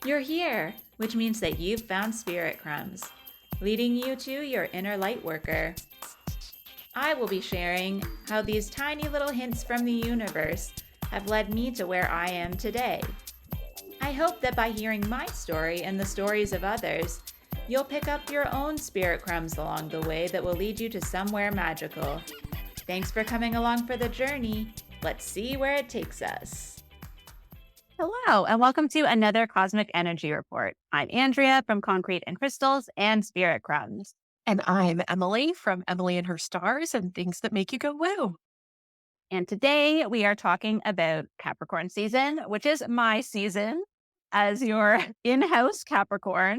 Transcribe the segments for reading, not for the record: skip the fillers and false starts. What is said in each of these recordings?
You're here, which means that you've found spirit crumbs, leading you to your inner light worker. I will be sharing how these tiny little hints from the universe have led me to where I am today. I hope that by hearing my story and the stories of others, you'll pick up your own spirit crumbs along the way that will lead you to somewhere magical. Thanks for coming along for the journey. Let's see where it takes us. Hello, and welcome to another Cosmic Energy Report. I'm Andrea from Concrete and Crystals and Spirit Crumbs. And I'm Emily from Emily and Her Stars and Things That Make You Go Woo. And today we are talking about Capricorn season, which is my season as your in-house Capricorn.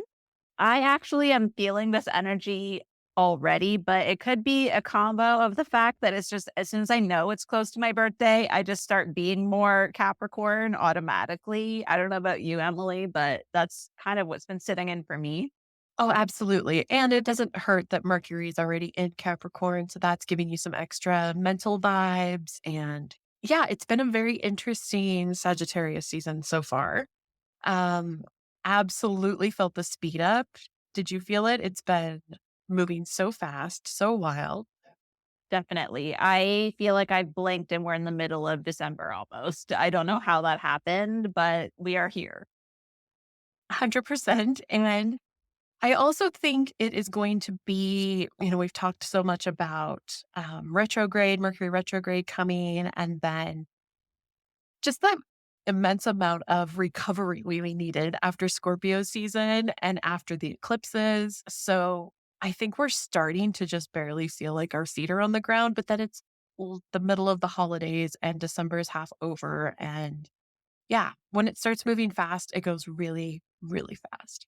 I actually am feeling this energy already, but it could be a combo of the fact that it's just as soon as I know it's close to my birthday, I just start being more Capricorn automatically. I don't know about you, Emily, but that's kind of what's been sitting in for me. Oh, absolutely. And it doesn't hurt that Mercury is already in Capricorn. So that's giving you some extra mental vibes. And yeah, it's been a very interesting Sagittarius season so far. Um, Absolutely felt the speed up. Did you feel it? It's been moving so fast, so wild. Definitely. I feel like I've blinked and we're in the middle of December almost. I don't know how that happened, but we are here. 100%. And I also think it is going to be, we've talked so much about retrograde, Mercury retrograde coming, and then just that immense amount of recovery we needed after Scorpio season and after the eclipses. So I think we're starting to just barely feel like our feet are on the ground, but then it's the middle of the holidays and December is half over. And yeah, when it starts moving fast, it goes really, really fast.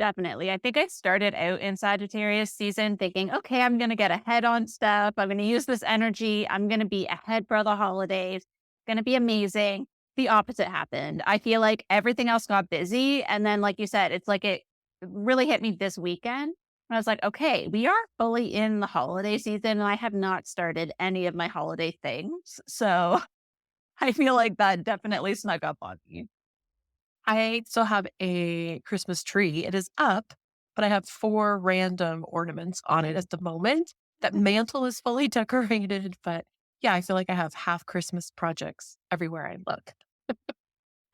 Definitely. I think I started out in Sagittarius season thinking, okay, I'm going to get ahead on stuff. I'm going to use this energy. I'm going to be ahead for the holidays. Going to be amazing. The opposite happened. I feel like everything else got busy. And then, like you said, it's like it really hit me this weekend. And I was like, okay, we are fully in the holiday season and I have not started any of my holiday things. So I feel like that definitely snuck up on me. I still have a Christmas tree. It is up, but I have 4 random ornaments on it at the moment. That mantle is fully decorated, but yeah, I feel like I have half Christmas projects everywhere I look.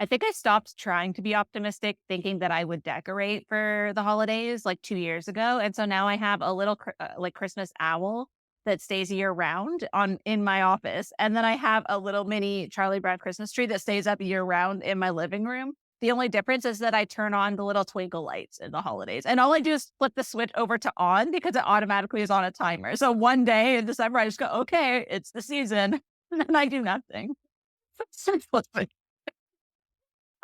I think I stopped trying to be optimistic, thinking that I would decorate for the holidays like 2 years ago. And so now I have a little like Christmas owl that stays year round on in my office. And then I have a little mini Charlie Brown Christmas tree that stays up year round in my living room. The only difference is that I turn on the little twinkle lights in the holidays. And all I do is flip the switch over to on because it automatically is on a timer. So one day in December, I just go, okay, it's the season. And then I do nothing.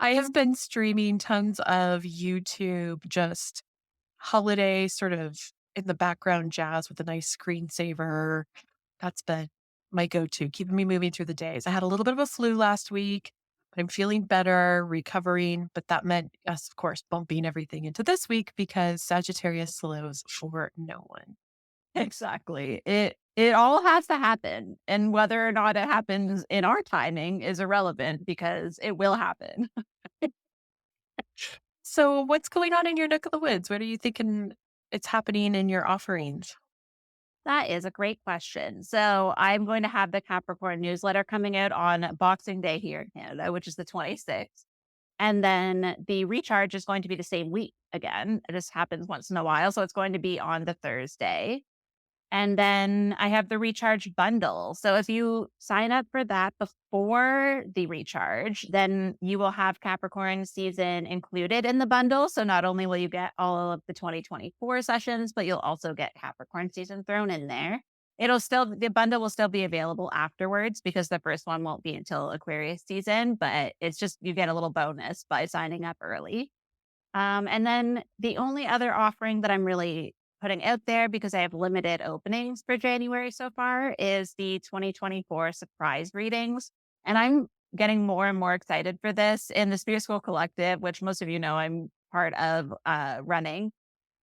I have been streaming tons of YouTube, just holiday sort of in the background jazz with a nice screensaver. That's been my go-to, keeping me moving through the days. I had a little bit of a flu last week, but I'm feeling better, recovering. But that meant us, of course, bumping everything into this week because Sagittarius slows for no one. Exactly. It all has to happen. And whether or not it happens in our timing is irrelevant because it will happen. So what's going on in your neck of the woods? What are you thinking it's happening in your offerings? That is a great question. So I'm going to have the Capricorn newsletter coming out on Boxing Day here in Canada, which is the 26th. And then the recharge is going to be the same week again. This happens once in a while. So it's going to be on the Thursday. And then I have the recharge bundle. So if you sign up for that before the recharge, then you will have Capricorn season included in the bundle. So not only will you get all of the 2024 sessions, but you'll also get Capricorn season thrown in there. The bundle will still be available afterwards because the first one won't be until Aquarius season, but it's just, you get a little bonus by signing up early. And then the only other offering that I'm really putting out there because I have limited openings for January so far is the 2024 surprise readings. And I'm getting more and more excited for this in the Spirit School Collective, which most of you know I'm part of running.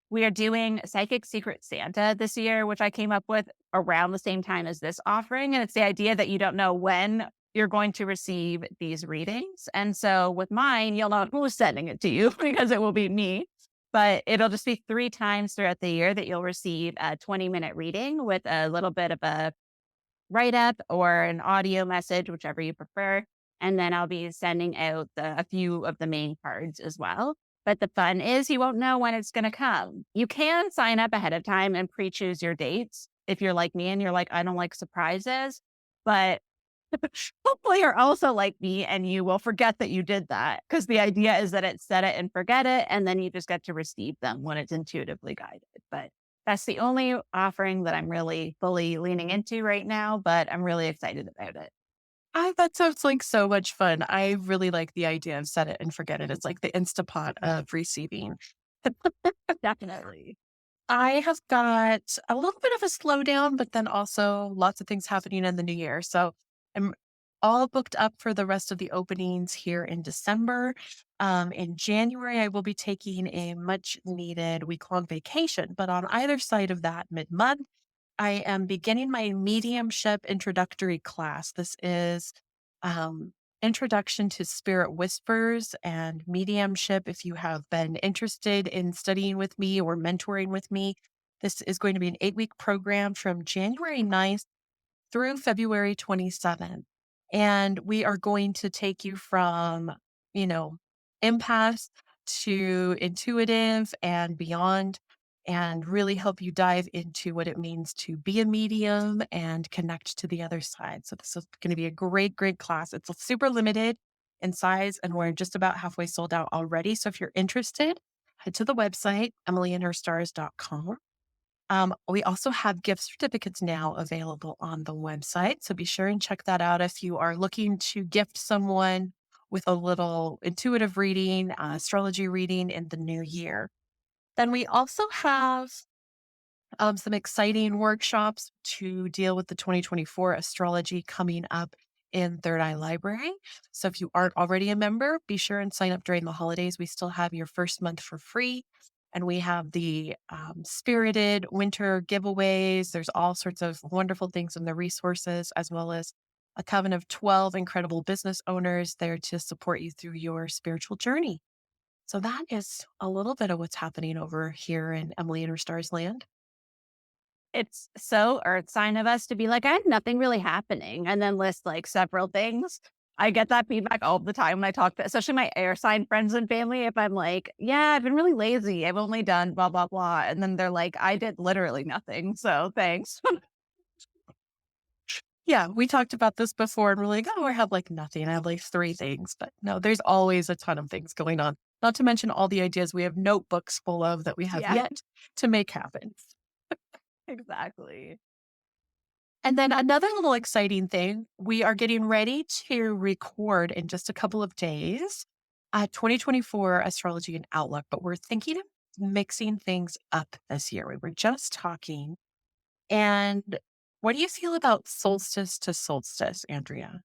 We are doing Psychic Secret Santa this year, which I came up with around the same time as this offering. And it's the idea that you don't know when you're going to receive these readings. And so with mine, you'll know who's sending it to you because it will be me. But it'll just be 3 times throughout the year that you'll receive a 20-minute reading with a little bit of a write up or an audio message, whichever you prefer. And then I'll be sending out a few of the main cards as well. But the fun is you won't know when it's going to come. You can sign up ahead of time and pre choose your dates if you're like me and you're like, I don't like surprises. But hopefully you're also like me and you will forget that you did that because the idea is that it's set it and forget it. And then you just get to receive them when it's intuitively guided. But that's the only offering that I'm really fully leaning into right now, but I'm really excited about it. That sounds like so much fun. I really like the idea of set it and forget it. It's like the Instapot of receiving. Definitely. I have got a little bit of a slowdown, but then also lots of things happening in the new year. So I'm all booked up for the rest of the openings here in December. In January, I will be taking a much needed week long vacation. But on either side of that, mid month, I am beginning my mediumship introductory class. This is um, Introduction to Spirit Whispers and Mediumship. If you have been interested in studying with me or mentoring with me, this is going to be an 8-week program from January 9th through February 27th. And we are going to take you from, you know, empath to intuitive and beyond, and really help you dive into what it means to be a medium and connect to the other side. So, this is going to be a great, great class. It's super limited in size, and we're just about halfway sold out already. So, if you're interested, head to the website, emilyandherstars.com. We also have gift certificates now available on the website. So be sure and check that out if you are looking to gift someone with a little intuitive reading, astrology reading in the new year. Then we also have some exciting workshops to deal with the 2024 astrology coming up in Third Eye Library. So if you aren't already a member, be sure and sign up during the holidays. We still have your first month for free. And we have the spirited winter giveaways. There's all sorts of wonderful things in the resources, as well as a coven of 12 incredible business owners there to support you through your spiritual journey. So that is a little bit of what's happening over here in Emily and Her Stars land. It's so earth sign of us to be like, I had nothing really happening and then list like several things. I get that feedback all the time when I talk to, especially my air sign friends and family. If I'm like, yeah, I've been really lazy. I've only done blah, blah, blah. And then they're like, I did literally nothing. So thanks. Yeah, we talked about this before and we're like, oh, I have like nothing. I have like 3 things. But no, there's always a ton of things going on. Not to mention all the ideas we have notebooks full of that we have Yeah, yet to make happen. exactly. And then another little exciting thing, we are getting ready to record in just a couple of days 2024 astrology and outlook, but we're thinking of mixing things up this year. We were just talking. And what do you feel about solstice to solstice, Andrea?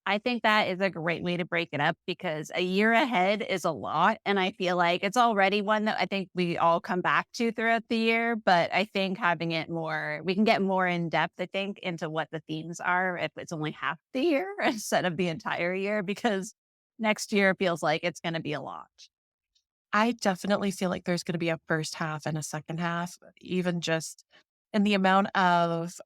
I think that is a great way to break it up because a year ahead is a lot. And I feel like it's already one that I think we all come back to throughout the year. But I think having it more, we can get more in depth, I think, into what the themes are if it's only half the year instead of the entire year, because next year feels like it's going to be a lot. I definitely feel like there's going to be a first half and a second half, even just in the amount of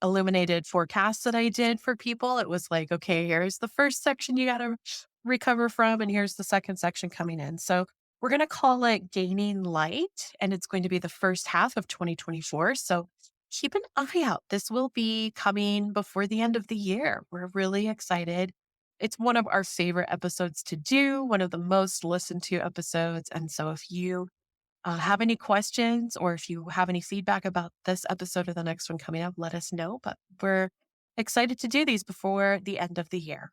illuminated forecasts that I did for people. It was like, okay, here's the first section you got to recover from, and here's the second section coming in. So we're going to call it Gaining Light, and it's going to be the first half of 2024. So keep an eye out. This will be coming before the end of the year. We're really excited. It's one of our favorite episodes to do, one of the most listened to episodes. And so if you have any questions or if you have any feedback about this episode or the next one coming up, let us know. But we're excited to do these before the end of the year.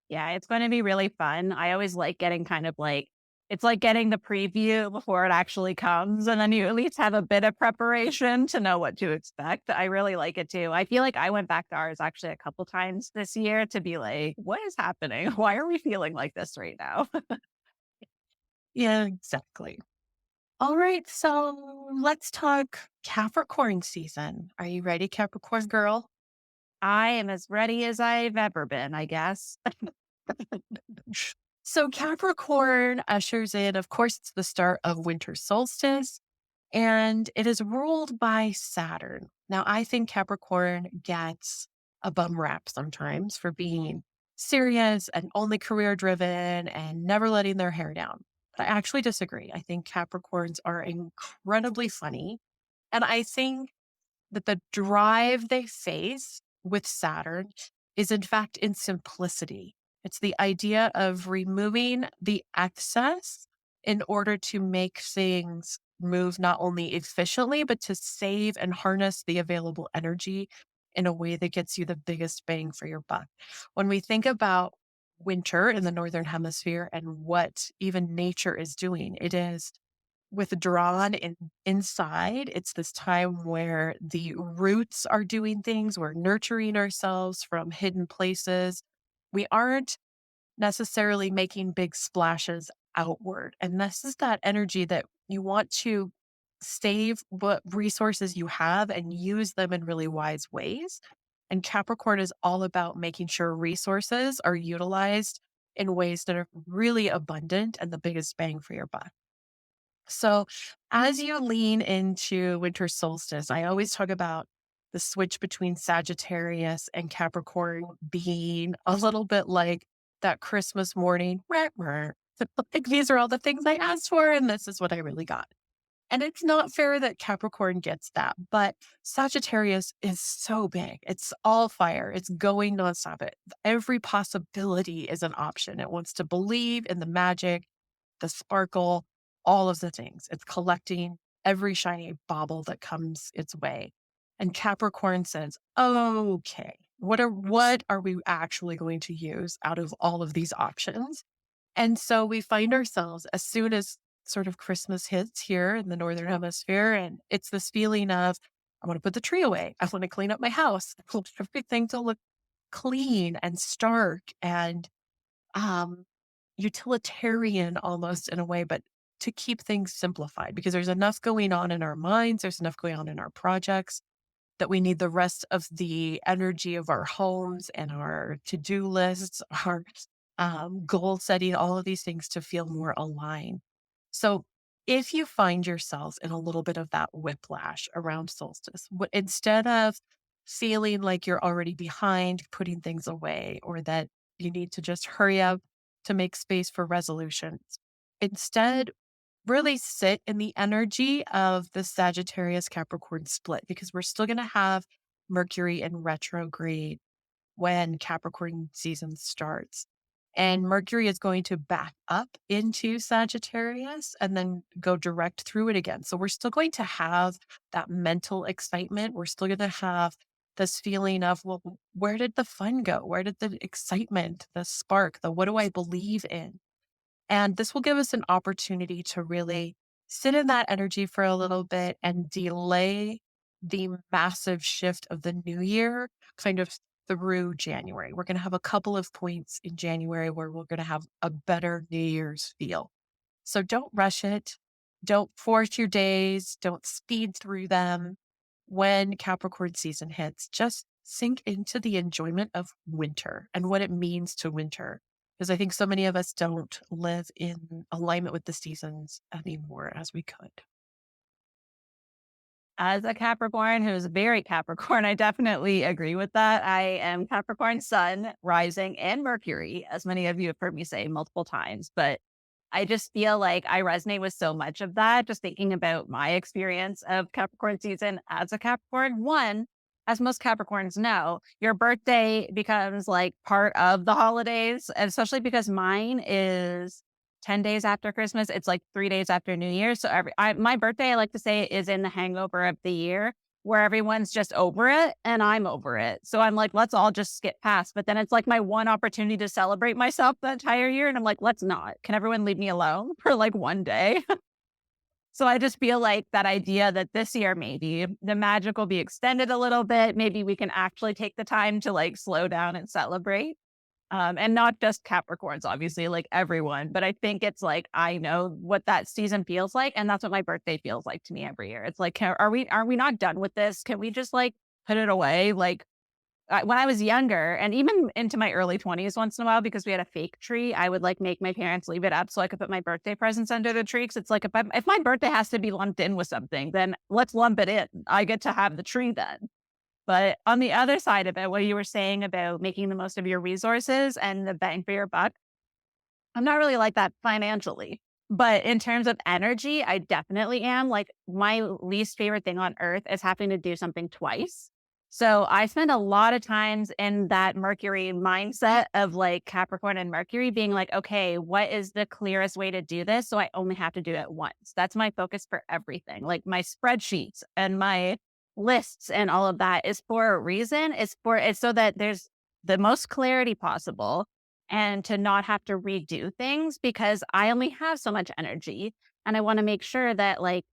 Yeah, it's going to be really fun. I always like getting kind of like, it's like getting the preview before it actually comes. And then you at least have a bit of preparation to know what to expect. I really like it too. I feel like I went back to ours actually a couple times this year to be like, what is happening? Why are we feeling like this right now? Yeah, exactly. All right. So let's talk Capricorn season. Are you ready, Capricorn girl? I am as ready as I've ever been, I guess. So Capricorn ushers in, of course, it's the start of winter solstice, and it is ruled by Saturn. Now, I think Capricorn gets a bum rap sometimes for being serious and only career driven and never letting their hair down. But I actually disagree. I think Capricorns are incredibly funny. And I think that the drive they face with Saturn is, in fact, in simplicity. It's the idea of removing the excess in order to make things move not only efficiently, but to save and harness the available energy in a way that gets you the biggest bang for your buck. When we think about winter in the Northern Hemisphere and what even nature is doing, it is withdrawn inside. It's this time where the roots are doing things. We're nurturing ourselves from hidden places. We aren't necessarily making big splashes outward. And this is that energy that you want to save what resources you have and use them in really wise ways. And Capricorn is all about making sure resources are utilized in ways that are really abundant and the biggest bang for your buck. So, as you lean into winter solstice, I always talk about the switch between Sagittarius and Capricorn being a little bit like that Christmas morning. Rah, rah. Like, these are all the things I asked for, and this is what I really got. And it's not fair that Capricorn gets that, but Sagittarius is so big. It's all fire. It's going nonstop. Every possibility is an option. It wants to believe in the magic, the sparkle, all of the things. It's collecting every shiny bauble that comes its way. And Capricorn says, okay, what are we actually going to use out of all of these options? And so we find ourselves as soon as sort of Christmas hits here in the Northern Hemisphere, and it's this feeling of, I want to put the tree away. I want to clean up my house. I want everything to look clean and stark and um, utilitarian almost in a way, but to keep things simplified because there's enough going on in our minds, there's enough going on in our projects that we need the rest of the energy of our homes and our to-do lists, our goal setting, all of these things to feel more aligned. So if you find yourselves in a little bit of that whiplash around solstice, instead of feeling like you're already behind putting things away or that you need to just hurry up to make space for resolutions, instead really sit in the energy of the Sagittarius Capricorn split because we're still going to have Mercury in retrograde when Capricorn season starts. And Mercury is going to back up into Sagittarius and then go direct through it again. So we're still going to have that mental excitement. We're still going to have this feeling of, well, where did the fun go? Where did the excitement, the spark, the what do I believe in? And this will give us an opportunity to really sit in that energy for a little bit and delay the massive shift of the new year kind of through January. We're going to have a couple of points in January where we're going to have a better New Year's feel. So don't rush it. Don't force your days. Don't speed through them. When Capricorn season hits, just sink into the enjoyment of winter and what it means to winter. Because I think so many of us don't live in alignment with the seasons anymore as we could. As a Capricorn who's very Capricorn, I definitely agree with that. I am Capricorn Sun, rising, and Mercury, as many of you have heard me say multiple times. But I just feel like I resonate with so much of that, just thinking about my experience of Capricorn season as a Capricorn. One, as most Capricorns know, your birthday becomes like part of the holidays, and especially because mine is 10 days after Christmas. It's like 3 days after New Year's. So my birthday, I like to say, is in the hangover of the year where everyone's just over it and I'm over it. So I'm like, let's all just skip past. But then it's like my one opportunity to celebrate myself the entire year. And I'm like, let's not. Can everyone leave me alone for like one day? So I just feel like that idea that this year, maybe the magic will be extended a little bit. Maybe we can actually take the time to like slow down and celebrate. And not just Capricorns, obviously, like everyone. But I think it's like, I know what that season feels like. And that's what my birthday feels like to me every year. It's like, are we not done with this? Can we just like put it away? Like, when I was younger and even into my early 20s once in a while, because we had a fake tree, I would like make my parents leave it up so I could put my birthday presents under the tree. Cause it's like, if my birthday has to be lumped in with something, then let's lump it in. I get to have the tree then. But on the other side of it, what you were saying about making the most of your resources and the bang for your buck, I'm not really like that financially. But in terms of energy, I definitely am. Like, my least favorite thing on earth is having to do something twice. So I spend a lot of times in that Mercury mindset of like Capricorn and Mercury being like, okay, what is the clearest way to do this? So I only have to do it once. That's my focus for everything. Like my spreadsheets and my lists and all of that is for a reason. It's so that there's the most clarity possible and to not have to redo things, because I only have so much energy and I want to make sure that like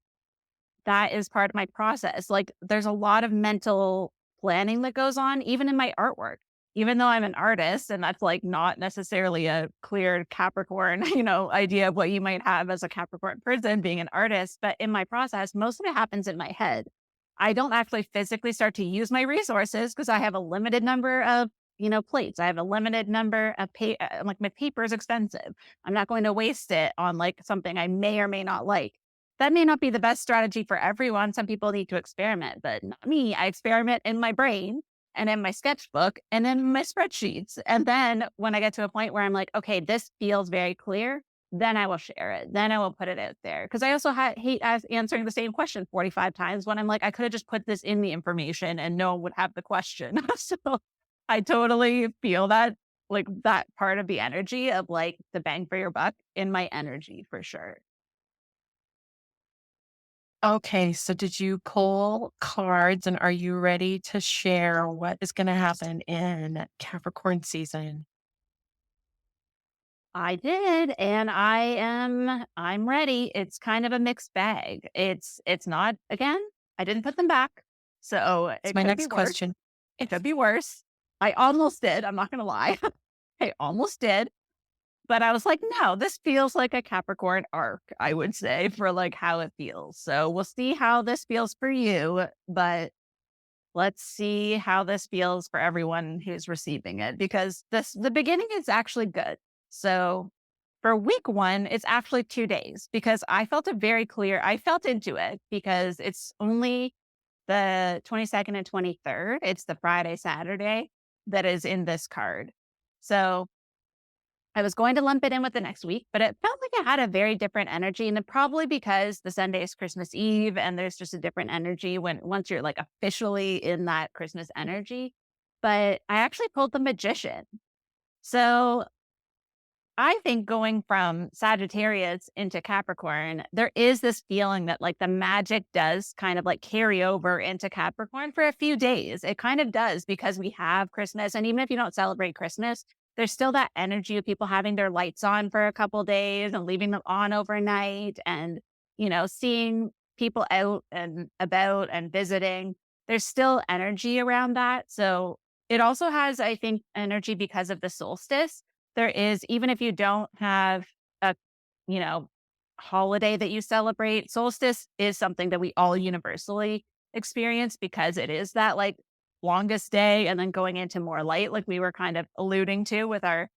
that is part of my process. Like there's a lot of mental planning that goes on even in my artwork. Even though I'm an artist and that's like not necessarily a clear Capricorn, idea of what you might have as a Capricorn person being an artist, but in my process, most of it happens in my head. I don't actually physically start to use my resources because I have a limited number of plates. I have a limited number of like my paper is expensive. I'm not going to waste it on like something I may or may not like. That may not be the best strategy for everyone. Some people need to experiment, but not me. I experiment in my brain and in my sketchbook and in my spreadsheets. And then when I get to a point where I'm like, okay, this feels very clear, then I will share it. Then I will put it out there. Because I also hate answering the same question 45 times when I'm like, I could have just put this in the information and no one would have the question. So I totally feel that, like that part of the energy of like the bang for your buck in my energy for sure. Okay, so did you pull cards and are you ready to share what is going to happen in Capricorn season? I did, and I'm ready. It's kind of a mixed bag. It's not, again, I didn't put them back. So It's it my could be next worse. question. It could be worse. I almost did. I'm not gonna lie. I almost did. But I was like, no, this feels like a Capricorn arc, I would say, for like how it feels. So we'll see how this feels for you, but let's see how this feels for everyone who's receiving it, because the beginning is actually good. So for week one, it's actually 2 days because I felt into it because it's only the 22nd and 23rd. It's the Friday, Saturday that is in this card. So I was going to lump it in with the next week, but it felt like it had a very different energy. And then probably because the Sunday is Christmas Eve and there's just a different energy once you're like officially in that Christmas energy. But I actually pulled the Magician. So I think going from Sagittarius into Capricorn, there is this feeling that like the magic does kind of like carry over into Capricorn for a few days. It kind of does because we have Christmas. And even if you don't celebrate Christmas, there's still that energy of people having their lights on for a couple days and leaving them on overnight and, seeing people out and about and visiting. There's still energy around that. So it also has, I think, energy because of the solstice. There is, even if you don't have a, you know, holiday that you celebrate, solstice is something that we all universally experience because it is that like longest day and then going into more light, like we were kind of alluding to with our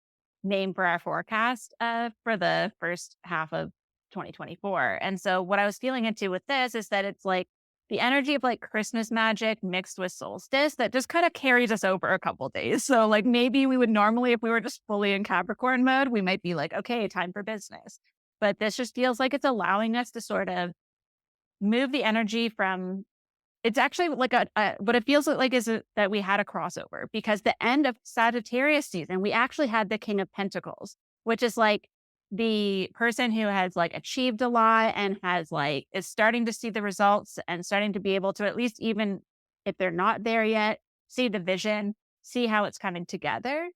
name for our forecast for the first half of 2024. And so what I was feeling into with this is that it's like the energy of like Christmas magic mixed with solstice that just kind of carries us over a couple days. So like maybe we would normally, if we were just fully in Capricorn mode, we might be like, okay, time for business. But this just feels like it's allowing us to sort of move the energy from, it's actually like what it feels like is that we had a crossover because the end of Sagittarius season, we actually had the King of Pentacles, which is like the person who has like achieved a lot and has like is starting to see the results and starting to be able to, at least even if they're not there yet, see the vision, see how it's coming together.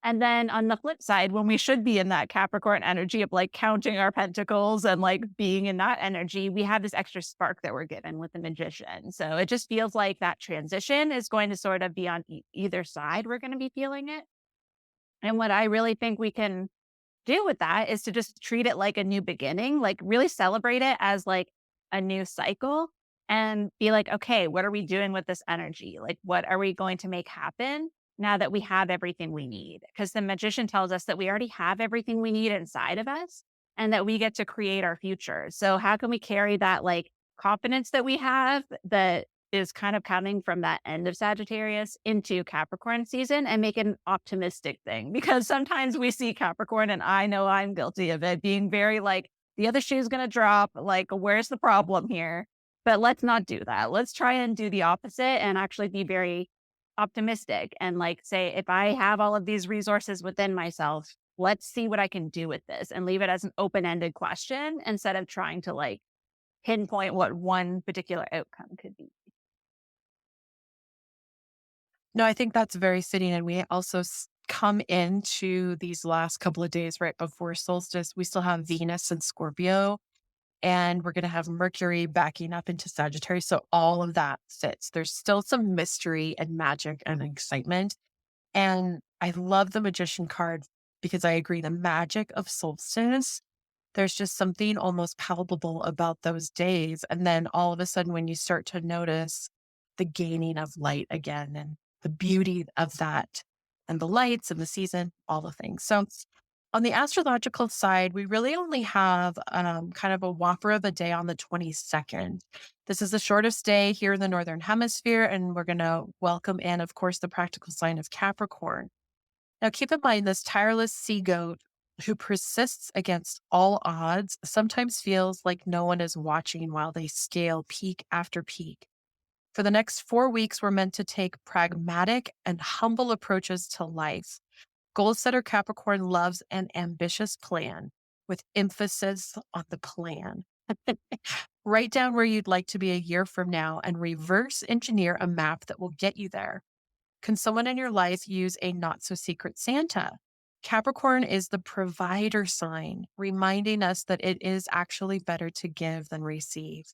And then on the flip side, when we should be in that Capricorn energy of like counting our pentacles and like being in that energy, we have this extra spark that we're given with the Magician. So it just feels like that transition is going to sort of be on either side. We're going to be feeling it. And what I really think we can do with that is to just treat it like a new beginning, like really celebrate it as like a new cycle and be like, okay, what are we doing with this energy? Like, what are we going to make happen now that we have everything we need? Because the magician tells us that we already have everything we need inside of us and that we get to create our future. So, how can we carry that like confidence that we have that is kind of coming from that end of Sagittarius into Capricorn season and make it an optimistic thing? Because sometimes we see Capricorn, and I know I'm guilty of it, being very like, the other shoe's going to drop. Like, where's the problem here? But let's not do that. Let's try and do the opposite and actually be very optimistic and like say, if I have all of these resources within myself, let's see what I can do with this and leave it as an open ended question instead of trying to like pinpoint what one particular outcome could be. No, I think that's very fitting. And we also come into these last couple of days right before solstice. We still have Venus and Scorpio, and we're going to have Mercury backing up into Sagittarius. So all of that fits. There's still some mystery and magic and excitement. And I love the Magician card because I agree. The magic of solstice, there's just something almost palpable about those days. And then all of a sudden, when you start to notice the gaining of light again and the beauty of that and the lights and the season, all the things. So, on the astrological side, we really only have kind of a whopper of a day on the 22nd. This is the shortest day here in the Northern Hemisphere, and we're going to welcome in, of course, the practical sign of Capricorn. Now, keep in mind, this tireless sea goat who persists against all odds sometimes feels like no one is watching while they scale peak after peak. For the next 4 weeks, we're meant to take pragmatic and humble approaches to life. Goal setter Capricorn loves an ambitious plan with emphasis on the plan. Write down where you'd like to be a year from now and reverse engineer a map that will get you there. Can someone in your life use a not so secret Santa? Capricorn is the provider sign, reminding us that it is actually better to give than receive.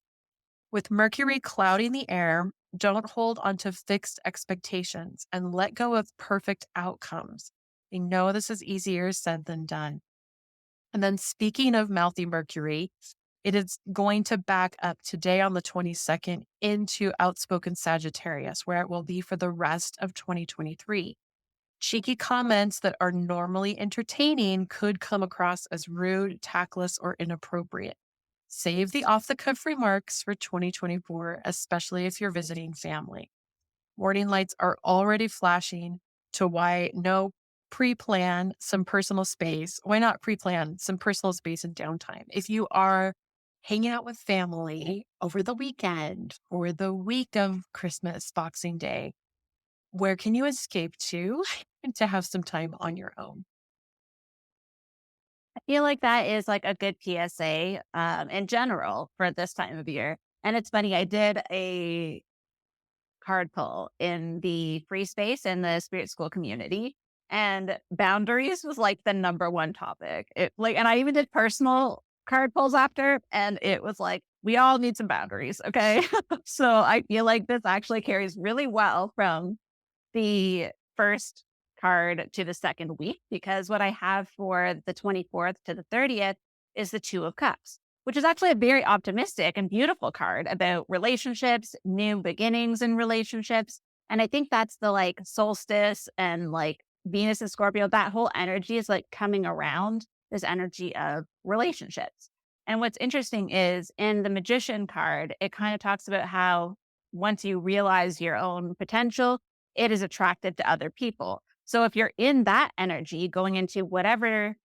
With Mercury clouding the air, don't hold onto fixed expectations and let go of perfect outcomes. I know this is easier said than done. And then speaking of mouthy Mercury, it is going to back up today on the 22nd into outspoken Sagittarius, where it will be for the rest of 2023. Cheeky comments that are normally entertaining could come across as rude, tactless, or inappropriate. Save the off the cuff remarks for 2024, especially if you're visiting family. Warning lights are already flashing to why no pre-plan some personal space. Why not pre-plan some personal space and downtime? If you are hanging out with family over the weekend or the week of Christmas, Boxing Day, where can you escape to and to have some time on your own? I feel like that is like a good PSA in general for this time of year. And it's funny, I did a card pull in the free space in the spirit school community. And boundaries was like the number one topic. It like, and I even did personal card pulls after, and it was like, we all need some boundaries. Okay. So I feel like this actually carries really well from the first card to the second week, because what I have for the 24th to the 30th is the Two of Cups, which is actually a very optimistic and beautiful card about relationships, new beginnings in relationships. And I think that's the like solstice and like Venus and Scorpio, that whole energy is like coming around this energy of relationships. And what's interesting is in the Magician card, it kind of talks about how once you realize your own potential, it is attractive to other people. So if you're in that energy going into whatever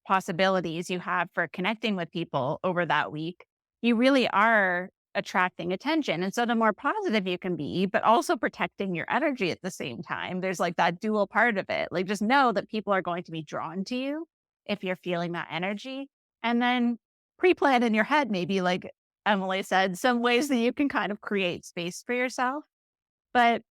possibilities you have for connecting with people over that week, you really are attracting attention. And so the more positive you can be, but also protecting your energy at the same time, there's like that dual part of it. Like just know that people are going to be drawn to you if you're feeling that energy. And then pre-plan in your head, maybe like Emily said, some ways that you can kind of create space for yourself. But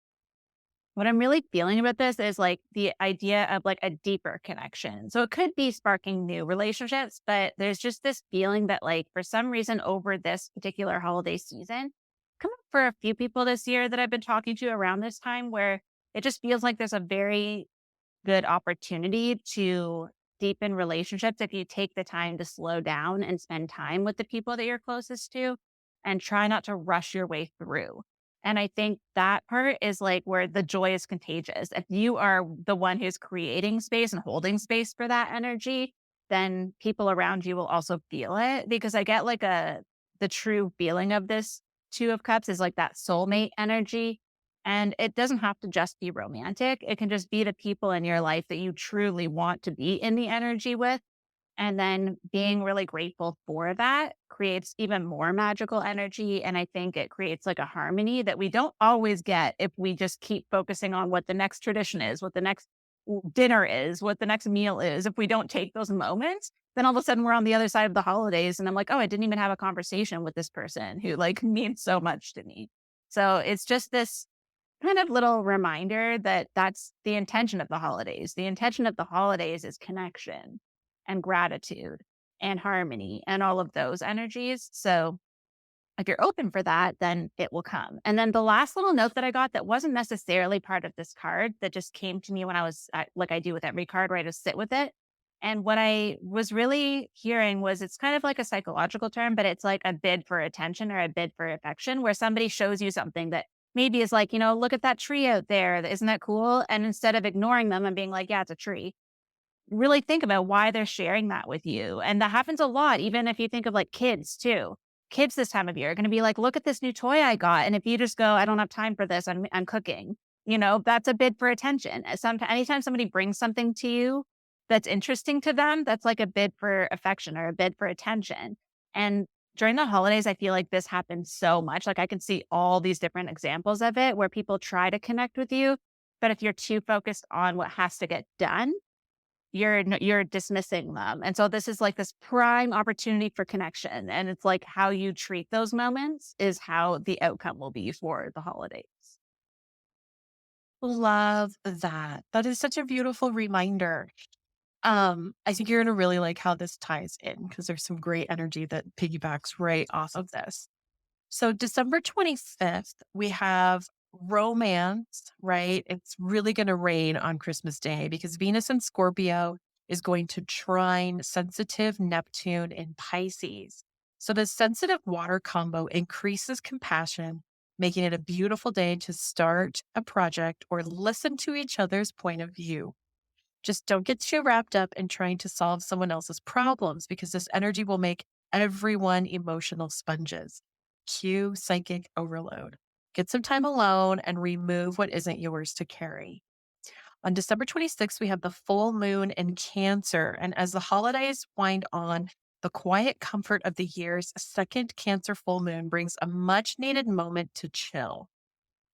what I'm really feeling about this is like the idea of like a deeper connection. So it could be sparking new relationships, but there's just this feeling that like for some reason over this particular holiday season, come up for a few people this year that I've been talking to around this time where it just feels like there's a very good opportunity to deepen relationships if you take the time to slow down and spend time with the people that you're closest to. and try not to rush your way through. And I think that part is like where the joy is contagious. If you are the one who's creating space and holding space for that energy, then people around you will also feel it, because I get like the true feeling of this Two of Cups is like that soulmate energy. And it doesn't have to just be romantic. It can just be the people in your life that you truly want to be in the energy with. And then being really grateful for that creates even more magical energy. And I think it creates like a harmony that we don't always get if we just keep focusing on what the next tradition is, what the next dinner is, what the next meal is. If we don't take those moments, then all of a sudden we're on the other side of the holidays. And I'm like, oh, I didn't even have a conversation with this person who like means so much to me. So it's just this kind of little reminder that that's the intention of the holidays. The intention of the holidays is connection and gratitude and harmony and all of those energies. So if you're open for that, then it will come. And then the last little note that I got that wasn't necessarily part of this card, that just came to me when I was like I do with every card, where I just sit with it. And what I was really hearing was, it's kind of like a psychological term, but it's like a bid for attention or a bid for affection, where somebody shows you something that maybe is like, look at that tree out there. Isn't that cool? And instead of ignoring them and being like, yeah, it's a tree, really think about why they're sharing that with you. And that happens a lot, even if you think of like kids too. Kids this time of year are going to be like, look at this new toy I got. And if you just go, I don't have time for this, I'm cooking, that's a bid for attention. Anytime somebody brings something to you that's interesting to them, that's like a bid for affection or a bid for attention. And during the holidays, I feel like this happens so much. Like I can see all these different examples of it where people try to connect with you. But if you're too focused on what has to get done, you're dismissing them. And so this is like this prime opportunity for connection. And it's like how you treat those moments is how the outcome will be for the holidays. Love that. That is such a beautiful reminder. I think you're gonna really like how this ties in, because there's some great energy that piggybacks right off of this. So December 25th, we have romance, right? It's really going to rain on Christmas Day because Venus in Scorpio is going to trine sensitive Neptune in Pisces. So the sensitive water combo increases compassion, making it a beautiful day to start a project or listen to each other's point of view. Just don't get too wrapped up in trying to solve someone else's problems, because this energy will make everyone emotional sponges. Cue psychic overload. Get some time alone and remove what isn't yours to carry. On December 26th, we have the full moon in Cancer. And as the holidays wind on, the quiet comfort of the year's second Cancer full moon brings a much needed moment to chill.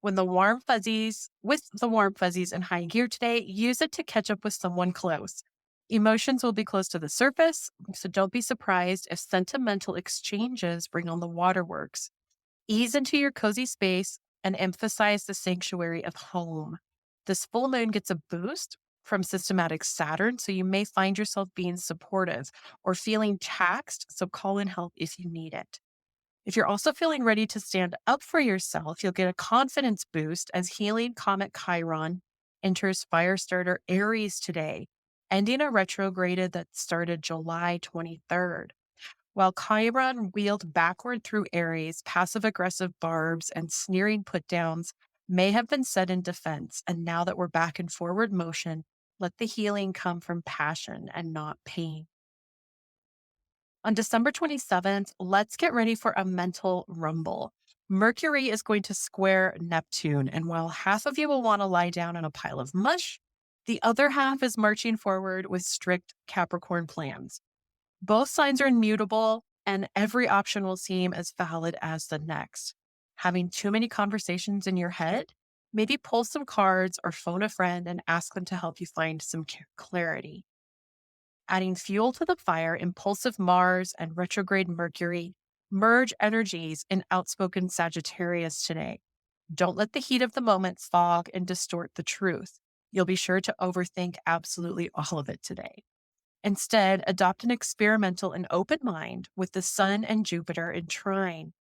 With the warm fuzzies in high gear today, use it to catch up with someone close. Emotions will be close to the surface, so don't be surprised if sentimental exchanges bring on the waterworks. Ease into your cozy space and emphasize the sanctuary of home. This full moon gets a boost from systematic Saturn, so you may find yourself being supportive or feeling taxed, so call in help if you need it. If you're also feeling ready to stand up for yourself, you'll get a confidence boost as healing comet Chiron enters Firestarter Aries today, ending a retrograde that started July 23rd. While Chiron wheeled backward through Aries, passive-aggressive barbs and sneering put-downs may have been said in defense, and now that we're back in forward motion, let the healing come from passion and not pain. On December 27th, let's get ready for a mental rumble. Mercury is going to square Neptune, and while half of you will want to lie down in a pile of mush, the other half is marching forward with strict Capricorn plans. Both signs are immutable, and every option will seem as valid as the next. Having too many conversations in your head? Maybe pull some cards or phone a friend and ask them to help you find some clarity. Adding fuel to the fire, impulsive Mars and retrograde Mercury merge energies in outspoken Sagittarius today. Don't let the heat of the moment fog and distort the truth. You'll be sure to overthink absolutely all of it today. Instead, adopt an experimental and open mind with the Sun and Jupiter in trine.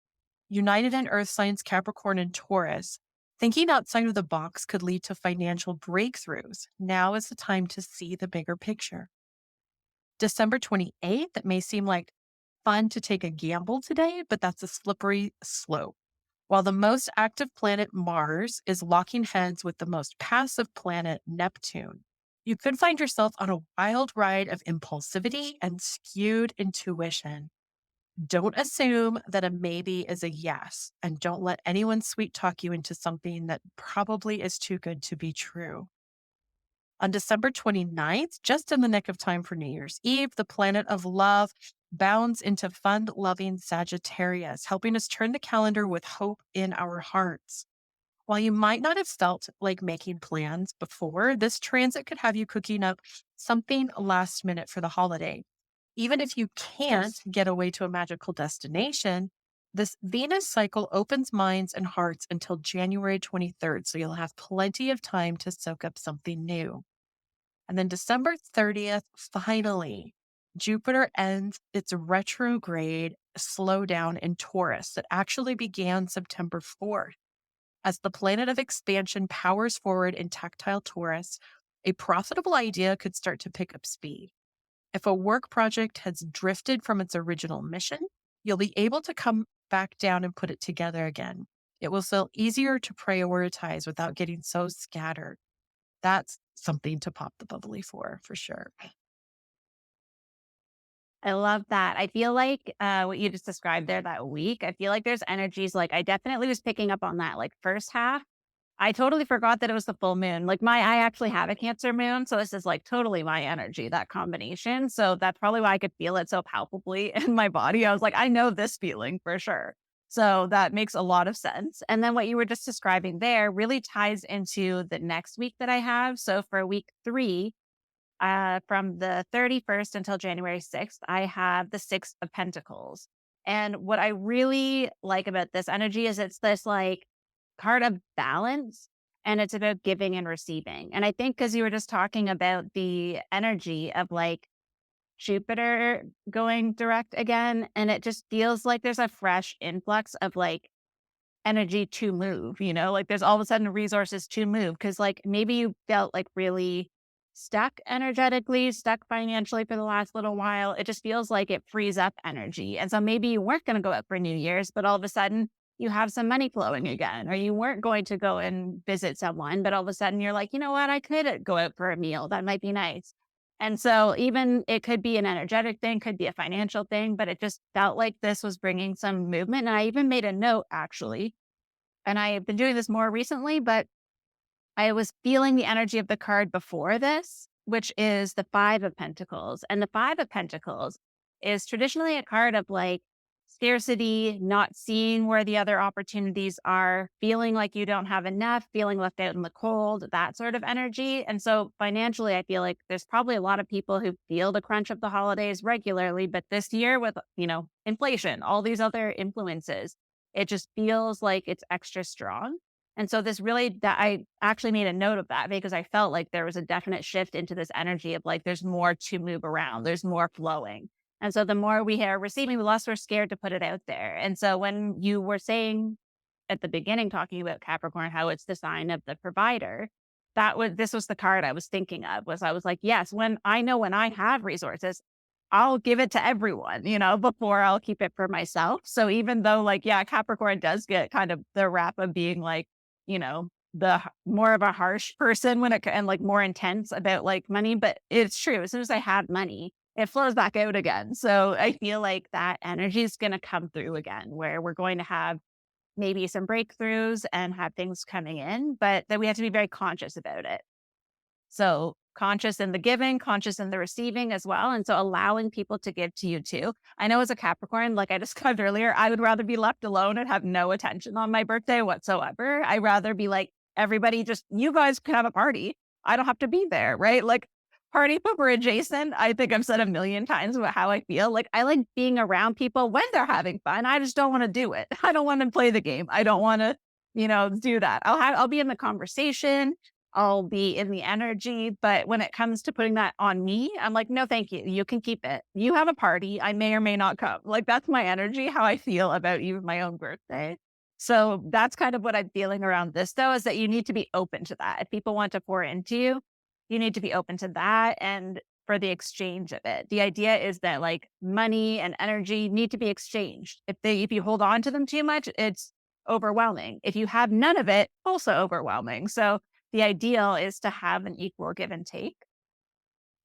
United in Earth signs Capricorn and Taurus, thinking outside of the box could lead to financial breakthroughs. Now is the time to see the bigger picture. December 28th, it may seem like fun to take a gamble today, but that's a slippery slope. While the most active planet, Mars, is locking heads with the most passive planet, Neptune, you could find yourself on a wild ride of impulsivity and skewed intuition. Don't assume that a maybe is a yes, and don't let anyone sweet talk you into something that probably is too good to be true. On December 29th, just in the nick of time for New Year's Eve, the planet of love bounds into fun loving Sagittarius, helping us turn the calendar with hope in our hearts. While you might not have felt like making plans before, this transit could have you cooking up something last minute for the holiday. Even if you can't get away to a magical destination, this Venus cycle opens minds and hearts until January 23rd, so you'll have plenty of time to soak up something new. And then December 30th, finally, Jupiter ends its retrograde slowdown in Taurus that actually began September 4th. As the planet of expansion powers forward in tactile Taurus, a profitable idea could start to pick up speed. If a work project has drifted from its original mission, you'll be able to come back down and put it together again. It will feel easier to prioritize without getting so scattered. That's something to pop the bubbly for sure. I love that. I feel like what you just described there that week, I feel like there's energies like I definitely was picking up on that like first half. I totally forgot that it was the full moon. Like I actually have a Cancer moon. So this is like totally my energy, that combination. So that's probably why I could feel it so palpably in my body. I was like, I know this feeling for sure. So that makes a lot of sense. And then what you were just describing there really ties into the next week that I have. So for week 3, from the 31st until January 6th, I have the Six of Pentacles. And what I really like about this energy is it's this like card of balance and it's about giving and receiving. And I think because you were just talking about the energy of like Jupiter going direct again, and it just feels like there's a fresh influx of like energy to move, like there's all of a sudden resources to move. Cause like maybe you felt like really stuck energetically, stuck financially for the last little while. It just feels like it frees up energy. And so maybe you weren't going to go out for New Year's, but all of a sudden you have some money flowing again, or you weren't going to go and visit someone, but all of a sudden you're like, you know what, I could go out for a meal. That might be nice. And so even it could be an energetic thing, could be a financial thing, but it just felt like this was bringing some movement. And I even made a note actually, and I have been doing this more recently, but I was feeling the energy of the card before this, which is the Five of Pentacles. And the Five of Pentacles is traditionally a card of like scarcity, not seeing where the other opportunities are, feeling like you don't have enough, feeling left out in the cold, that sort of energy. And so financially, I feel like there's probably a lot of people who feel the crunch of the holidays regularly, but this year with, inflation, all these other influences, it just feels like it's extra strong. And so this really, that I actually made a note of that because I felt like there was a definite shift into this energy of like, there's more to move around, there's more flowing. And so the more we are receiving, the less we're scared to put it out there. And so when you were saying at the beginning, talking about Capricorn, how it's the sign of the provider, this was the card I was thinking of I was like, yes, when I have resources, I'll give it to everyone, before I'll keep it for myself. So even though like, yeah, Capricorn does get kind of the rap of being like, more of a harsh person and like more intense about like money, but it's true. As soon as I have money, it flows back out again. So I feel like that energy is going to come through again, where we're going to have maybe some breakthroughs and have things coming in, but that we have to be very conscious about it. So conscious in the giving, conscious in the receiving as well. And so allowing people to give to you too. I know as a Capricorn, like I described earlier, I would rather be left alone and have no attention on my birthday whatsoever. I'd rather be like, everybody you guys can have a party. I don't have to be there, right? Like party pooper adjacent. I think I've said a million times about how I feel. Like I like being around people when they're having fun. I just don't want to do it. I don't want to play the game. I don't want to, do that. I'll be in the conversation. I'll be in the energy. But when it comes to putting that on me, I'm like, no, thank you. You can keep it. You have a party. I may or may not come. Like that's my energy, how I feel about even my own birthday. So that's kind of what I'm feeling around this though, is that you need to be open to that. If people want to pour into you, you need to be open to that. And for the exchange of it. The idea is that like money and energy need to be exchanged. If you hold on to them too much, it's overwhelming. If you have none of it, also overwhelming. So the ideal is to have an equal give and take.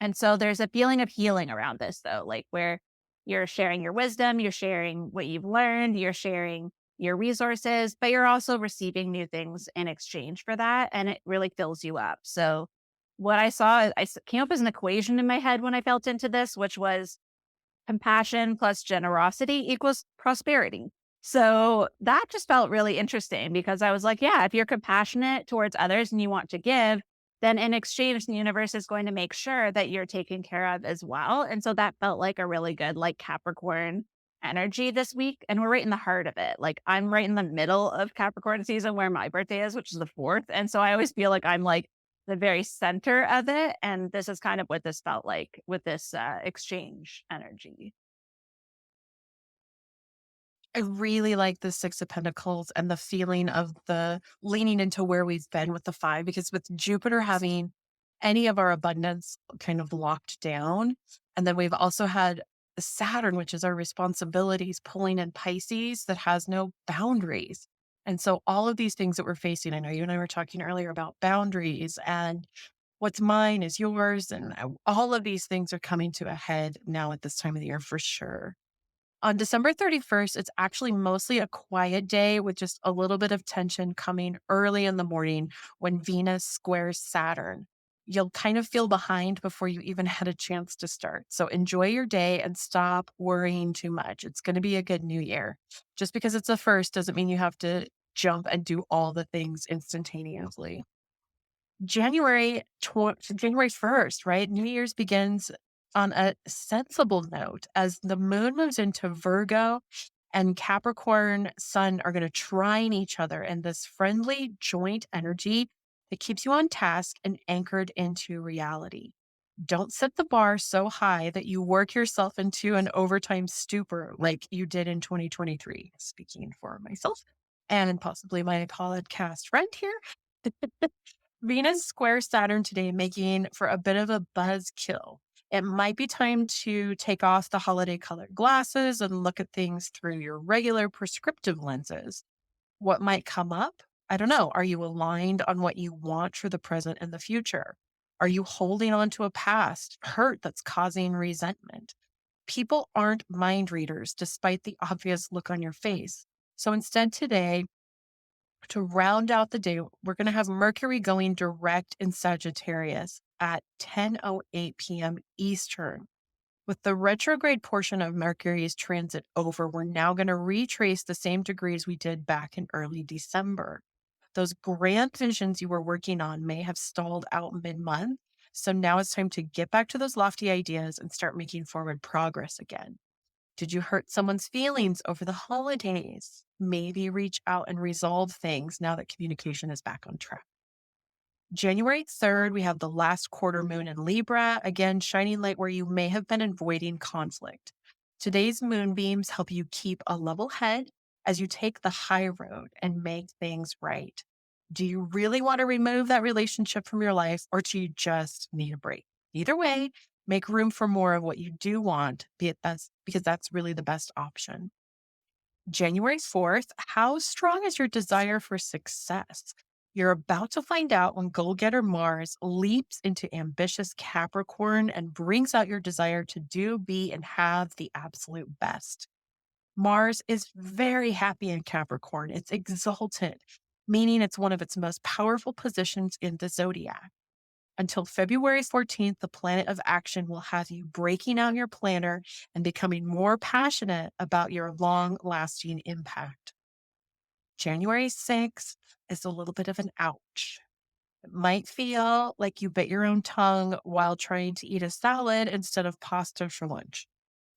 And so there's a feeling of healing around this though, like where you're sharing your wisdom, you're sharing what you've learned, you're sharing your resources, but you're also receiving new things in exchange for that. And it really fills you up. So what I saw, came up as an equation in my head when I felt into this, which was compassion plus generosity equals prosperity. So that just felt really interesting because I was like, yeah, if you're compassionate towards others and you want to give, then in exchange, the universe is going to make sure that you're taken care of as well. And so that felt like a really good, like Capricorn energy this week. And we're right in the heart of it. Like I'm right in the middle of Capricorn season where my birthday is, which is the 4th. And so I always feel like I'm like the very center of it. And this is kind of what this felt like with this exchange energy. I really like the Six of Pentacles and the feeling of the leaning into where we've been with the 5, because with Jupiter having any of our abundance kind of locked down, and then we've also had Saturn, which is our responsibilities, pulling in Pisces that has no boundaries. And so all of these things that we're facing, I know you and I were talking earlier about boundaries and what's mine is yours. And all of these things are coming to a head now at this time of the year for sure. On December 31st, it's actually mostly a quiet day with just a little bit of tension coming early in the morning when Venus squares Saturn. You'll kind of feel behind before you even had a chance to start. So enjoy your day and stop worrying too much. It's going to be a good new year. Just because it's a first doesn't mean you have to jump and do all the things instantaneously. January 1st, right? New Year's begins on a sensible note as the moon moves into Virgo and Capricorn sun are going to trine each other in this friendly joint energy that keeps you on task and anchored into reality. Don't set the bar so high that you work yourself into an overtime stupor like you did in 2023, speaking for myself and possibly my podcast friend here. Venus squares Saturn today, making for a bit of a buzzkill. It might be time to take off the holiday colored glasses and look at things through your regular prescriptive lenses. What might come up? I don't know. Are you aligned on what you want for the present and the future? Are you holding on to a past hurt that's causing resentment? People aren't mind readers, despite the obvious look on your face. So instead, today, to round out the day, we're going to have Mercury going direct in Sagittarius at 10:08 p.m. Eastern. With the retrograde portion of Mercury's transit over, we're now going to retrace the same degrees we did back in early December. Those grand visions you were working on may have stalled out mid-month. So now it's time to get back to those lofty ideas and start making forward progress again. Did you hurt someone's feelings over the holidays? Maybe reach out and resolve things now that communication is back on track. January 3rd, we have the last quarter moon in Libra, again, shining light where you may have been avoiding conflict. Today's moonbeams help you keep a level head as you take the high road and make things right. Do you really want to remove that relationship from your life, or do you just need a break? Either way, make room for more of what you do want, because that's really the best option. January 4th, how strong is your desire for success? You're about to find out when goal-getter Mars leaps into ambitious Capricorn and brings out your desire to do, be, and have the absolute best. Mars is very happy in Capricorn. It's exalted, meaning it's one of its most powerful positions in the zodiac. Until February 14th, the planet of action will have you breaking out your planner and becoming more passionate about your long-lasting impact. January 6th is a little bit of an ouch. It might feel like you bit your own tongue while trying to eat a salad instead of pasta for lunch.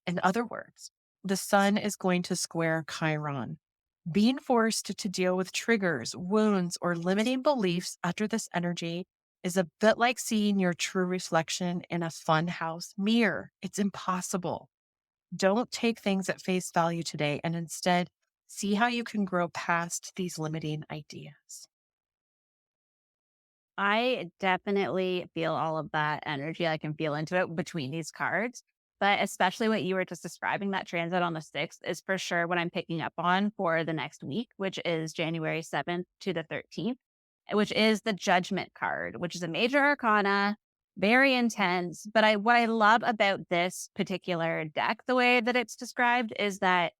In other words, the sun is going to square Chiron. Being forced to deal with triggers, wounds, or limiting beliefs under this energy is a bit like seeing your true reflection in a funhouse mirror. It's impossible. Don't take things at face value today and instead see how you can grow past these limiting ideas. I definitely feel all of that energy. I can feel into it between these cards. But especially what you were just describing, that transit on the 6th is for sure what I'm picking up on for the next week, which is January 7th to the 13th, which is the Judgment card, which is a major arcana, very intense. But what I love about this particular deck, the way that it's described, is that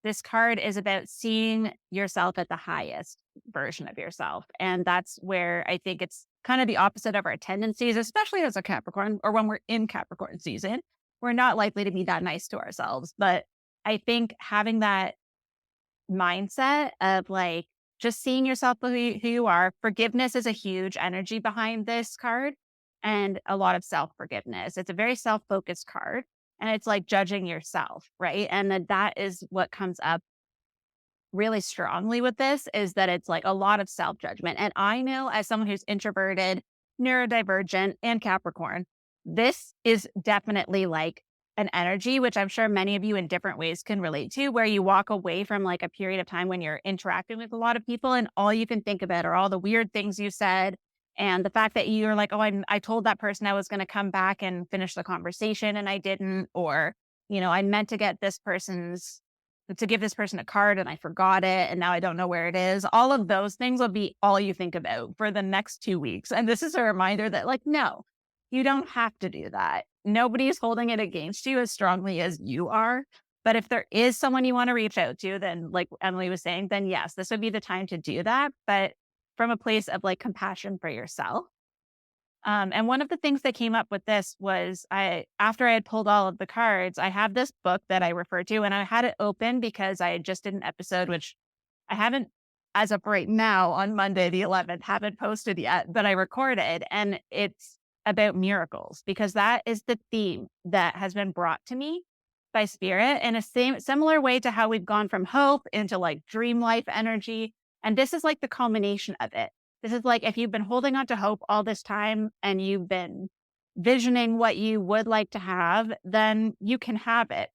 this card is about seeing yourself at the highest version of yourself. And that's where I think it's kind of the opposite of our tendencies, especially as a Capricorn or when we're in Capricorn season. We're not likely to be that nice to ourselves. But I think having that mindset of like just seeing yourself for who you are, forgiveness is a huge energy behind this card and a lot of self forgiveness. It's a very self focused card and it's like judging yourself, right? And that is what comes up really strongly with this is that it's like a lot of self judgment. And I know as someone who's introverted, neurodivergent, and Capricorn, this is definitely like an energy, which I'm sure many of you in different ways can relate to, where you walk away from like a period of time when you're interacting with a lot of people and all you can think about are all the weird things you said. And the fact that you're like, oh, I told that person I was going to come back and finish the conversation and I didn't, or, I meant to give this person a card and I forgot it and now I don't know where it is. All of those things will be all you think about for the next 2 weeks. And this is a reminder that like, no, you don't have to do that. Nobody's holding it against you as strongly as you are. But if there is someone you want to reach out to, then like Emily was saying, then yes, this would be the time to do that. But from a place of like compassion for yourself. And one of the things that came up with this was after I had pulled all of the cards, I have this book that I refer to and I had it open because I had just did an episode, which I haven't, as of right now on Monday, the 11th, haven't posted yet, but I recorded and it's about miracles because that is the theme that has been brought to me by spirit in a similar way to how we've gone from hope into like dream life energy. And this is like the culmination of it. This is like if you've been holding on to hope all this time and you've been visioning what you would like to have, then you can have it.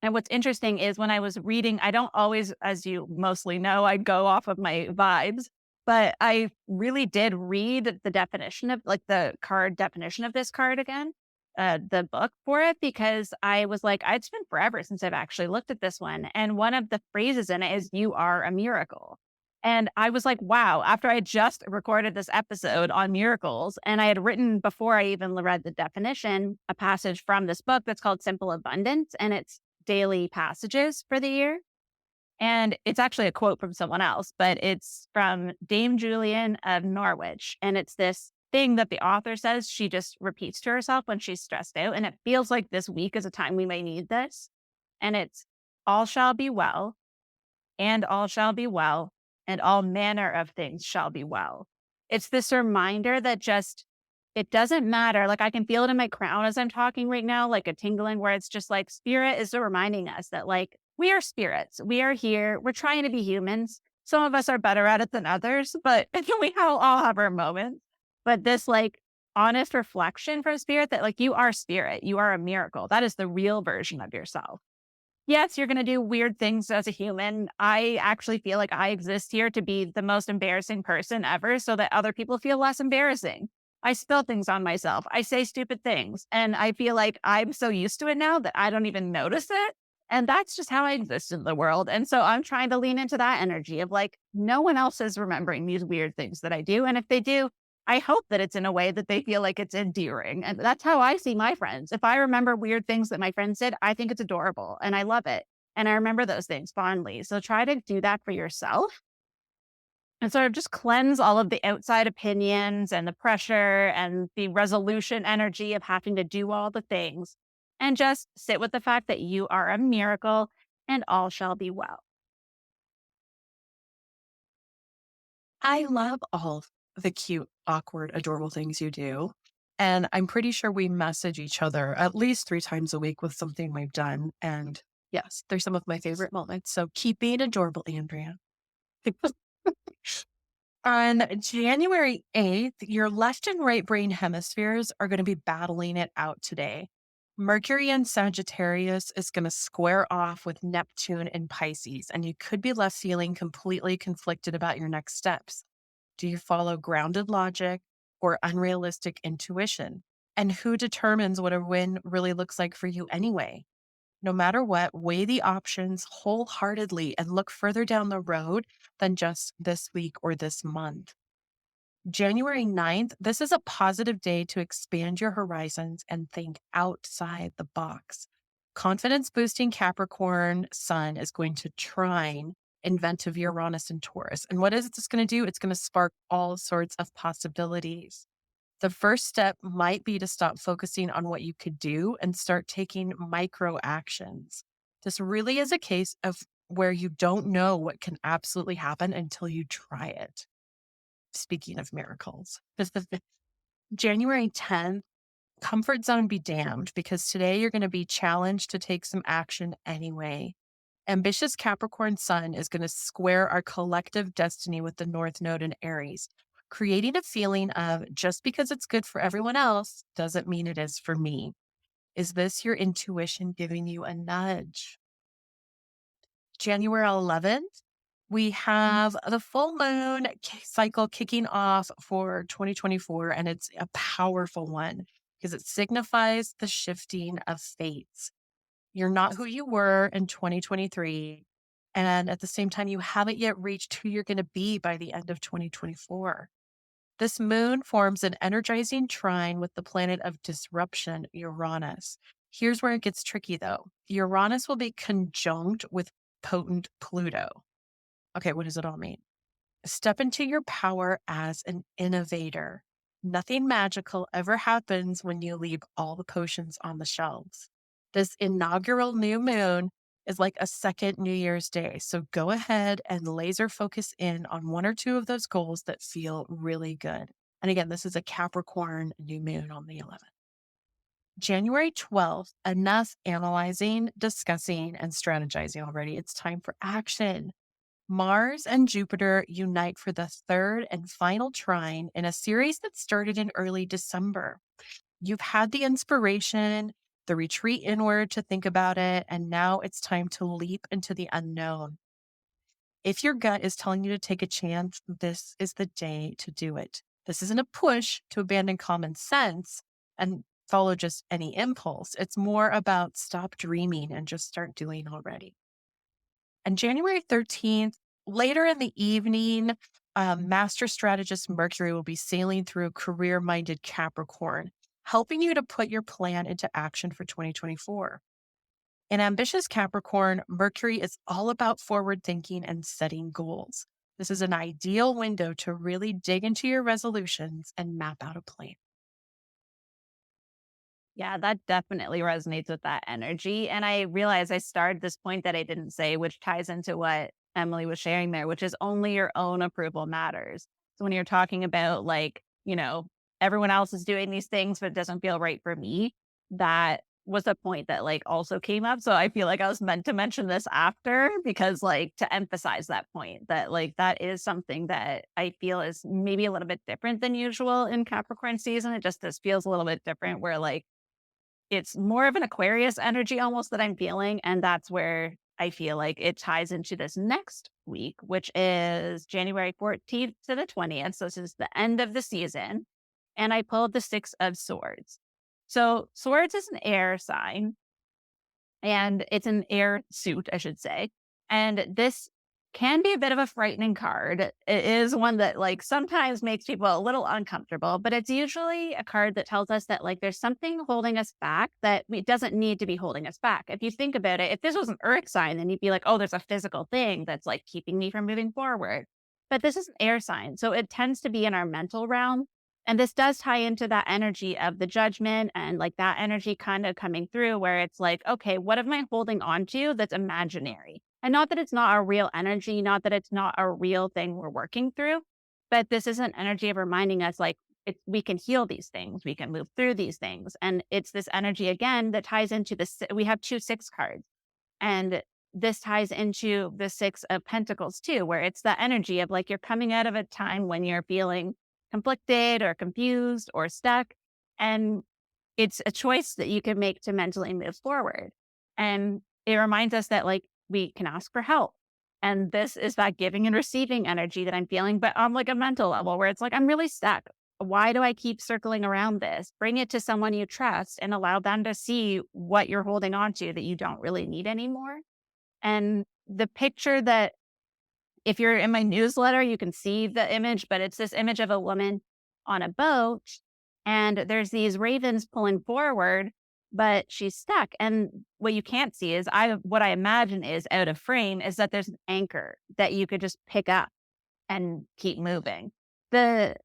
And what's interesting is when I was reading, I don't always, as you mostly know, I go off of my vibes, but I really did read the definition of like the card definition of this card again, the book for it, because I was like, it's been forever since I've actually looked at this one. And one of the phrases in it is, you are a miracle. And I was like, wow, after I had just recorded this episode on miracles, and I had written before I even read the definition, a passage from this book that's called Simple Abundance, and it's daily passages for the year. And it's actually a quote from someone else, but it's from Dame Julian of Norwich. And it's this thing that the author says she just repeats to herself when she's stressed out. And it feels like this week is a time we may need this. And it's all shall be well, and all shall be well, and all manner of things shall be well. It's this reminder that just, it doesn't matter. Like I can feel it in my crown as I'm talking right now, like a tingling where it's just like spirit is reminding us that like we are spirits. We are here. We're trying to be humans. Some of us are better at it than others, but all have our moments. But this like honest reflection from spirit that like you are spirit. You are a miracle. That is the real version of yourself. Yes, you're going to do weird things as a human. I actually feel like I exist here to be the most embarrassing person ever so that other people feel less embarrassing. I spill things on myself. I say stupid things. And I feel like I'm so used to it now that I don't even notice it. And that's just how I exist in the world. And so I'm trying to lean into that energy of like, no one else is remembering these weird things that I do. And if they do, I hope that it's in a way that they feel like it's endearing. And that's how I see my friends. If I remember weird things that my friends did, I think it's adorable and I love it. And I remember those things fondly. So try to do that for yourself and sort of just cleanse all of the outside opinions and the pressure and the resolution energy of having to do all the things. And just sit with the fact that you are a miracle and all shall be well. I love all the cute, awkward, adorable things you do. And I'm pretty sure we message each other at least 3 times a week with something we've done. And yes, they're some of my favorite moments. So keep being adorable, Andrea. On January 8th, your left and right brain hemispheres are going to be battling it out today. Mercury in Sagittarius is going to square off with Neptune in Pisces, and you could be left feeling completely conflicted about your next steps. Do you follow grounded logic, or unrealistic intuition? And who determines what a win really looks like for you anyway? No matter what, weigh the options wholeheartedly and look further down the road than just this week or this month. January 9th, this is a positive day to expand your horizons and think outside the box. Confidence boosting Capricorn Sun is going to trine inventive Uranus and Taurus. And what is this going to do? It's going to spark all sorts of possibilities. The first step might be to stop focusing on what you could do and start taking micro actions. This really is a case of where you don't know what can absolutely happen until you try it. Speaking of miracles, January 10th, comfort zone be damned, because today you're going to be challenged to take some action anyway. Ambitious Capricorn Sun is going to square our collective destiny with the North Node in Aries, creating a feeling of just because it's good for everyone else doesn't mean it is for me. Is this your intuition giving you a nudge? January 11th, we have the full moon cycle kicking off for 2024, and it's a powerful one because it signifies the shifting of fates. You're not who you were in 2023. And at the same time, you haven't yet reached who you're going to be by the end of 2024. This moon forms an energizing trine with the planet of disruption, Uranus. Here's where it gets tricky, though. Uranus will be conjunct with potent Pluto. Okay, what does it all mean? Step into your power as an innovator. Nothing magical ever happens when you leave all the potions on the shelves. This inaugural new moon is like a second New Year's Day. So go ahead and laser focus in on one or two of those goals that feel really good. And again, this is a Capricorn new moon on the 11th. January 12th, enough analyzing, discussing, and strategizing already. It's time for action. Mars and Jupiter unite for the third and final trine in a series that started in early December. You've had the inspiration, the retreat inward to think about it, and now it's time to leap into the unknown. If your gut is telling you to take a chance, this is the day to do it. This isn't a push to abandon common sense and follow just any impulse. It's more about stop dreaming and just start doing already. And January 13th, later in the evening, master strategist Mercury will be sailing through career-minded Capricorn, helping you to put your plan into action for 2024. In ambitious Capricorn, Mercury is all about forward thinking and setting goals. This is an ideal window to really dig into your resolutions and map out a plan. Yeah, that definitely resonates with that energy. And I realize I started this point that I didn't say, which ties into what Emily was sharing there, which is only your own approval matters. So when you're talking about like, everyone else is doing these things, but it doesn't feel right for me, that was a point that like also came up. So I feel like I was meant to mention this after because like to emphasize that point that like that is something that I feel is maybe a little bit different than usual in Capricorn season. It just this feels a little bit different where like it's more of an Aquarius energy almost that I'm feeling. And that's where I feel like it ties into this next week, which is January 14th to the 20th. So this is the end of the season. And I pulled the Six of Swords. So Swords is an air sign and it's an air suit, I should say. And this can be a bit of a frightening card. It is one that like sometimes makes people a little uncomfortable, but it's usually a card that tells us that like there's something holding us back that it doesn't need to be holding us back. If you think about it, if this was an earth sign, then you'd be like, oh, there's a physical thing that's like keeping me from moving forward. But this is an air sign. So it tends to be in our mental realm. And this does tie into that energy of the judgment and like that energy kind of coming through where it's like, okay, what am I holding on to that's imaginary? And not that it's not a real energy, not that it's not a real thing we're working through, but this is an energy of reminding us like we can heal these things, we can move through these things. And it's this energy again that ties into this. We have 2 6 cards. And this ties into the 6 of Pentacles too, where it's that energy of like you're coming out of a time when you're feeling conflicted or confused or stuck. And it's a choice that you can make to mentally move forward. And it reminds us that like we can ask for help. And this is that giving and receiving energy that I'm feeling, but on like a mental level where it's like, I'm really stuck. why do I keep circling around this? Bring it to someone you trust and allow them to see what you're holding on to that you don't really need anymore. And the picture that, if you're in my newsletter, you can see the image, but it's this image of a woman on a boat, and there's these ravens pulling forward, but she's stuck. And what you can't see is, what I imagine is out of frame is that there's an anchor that you could just pick up and keep moving. The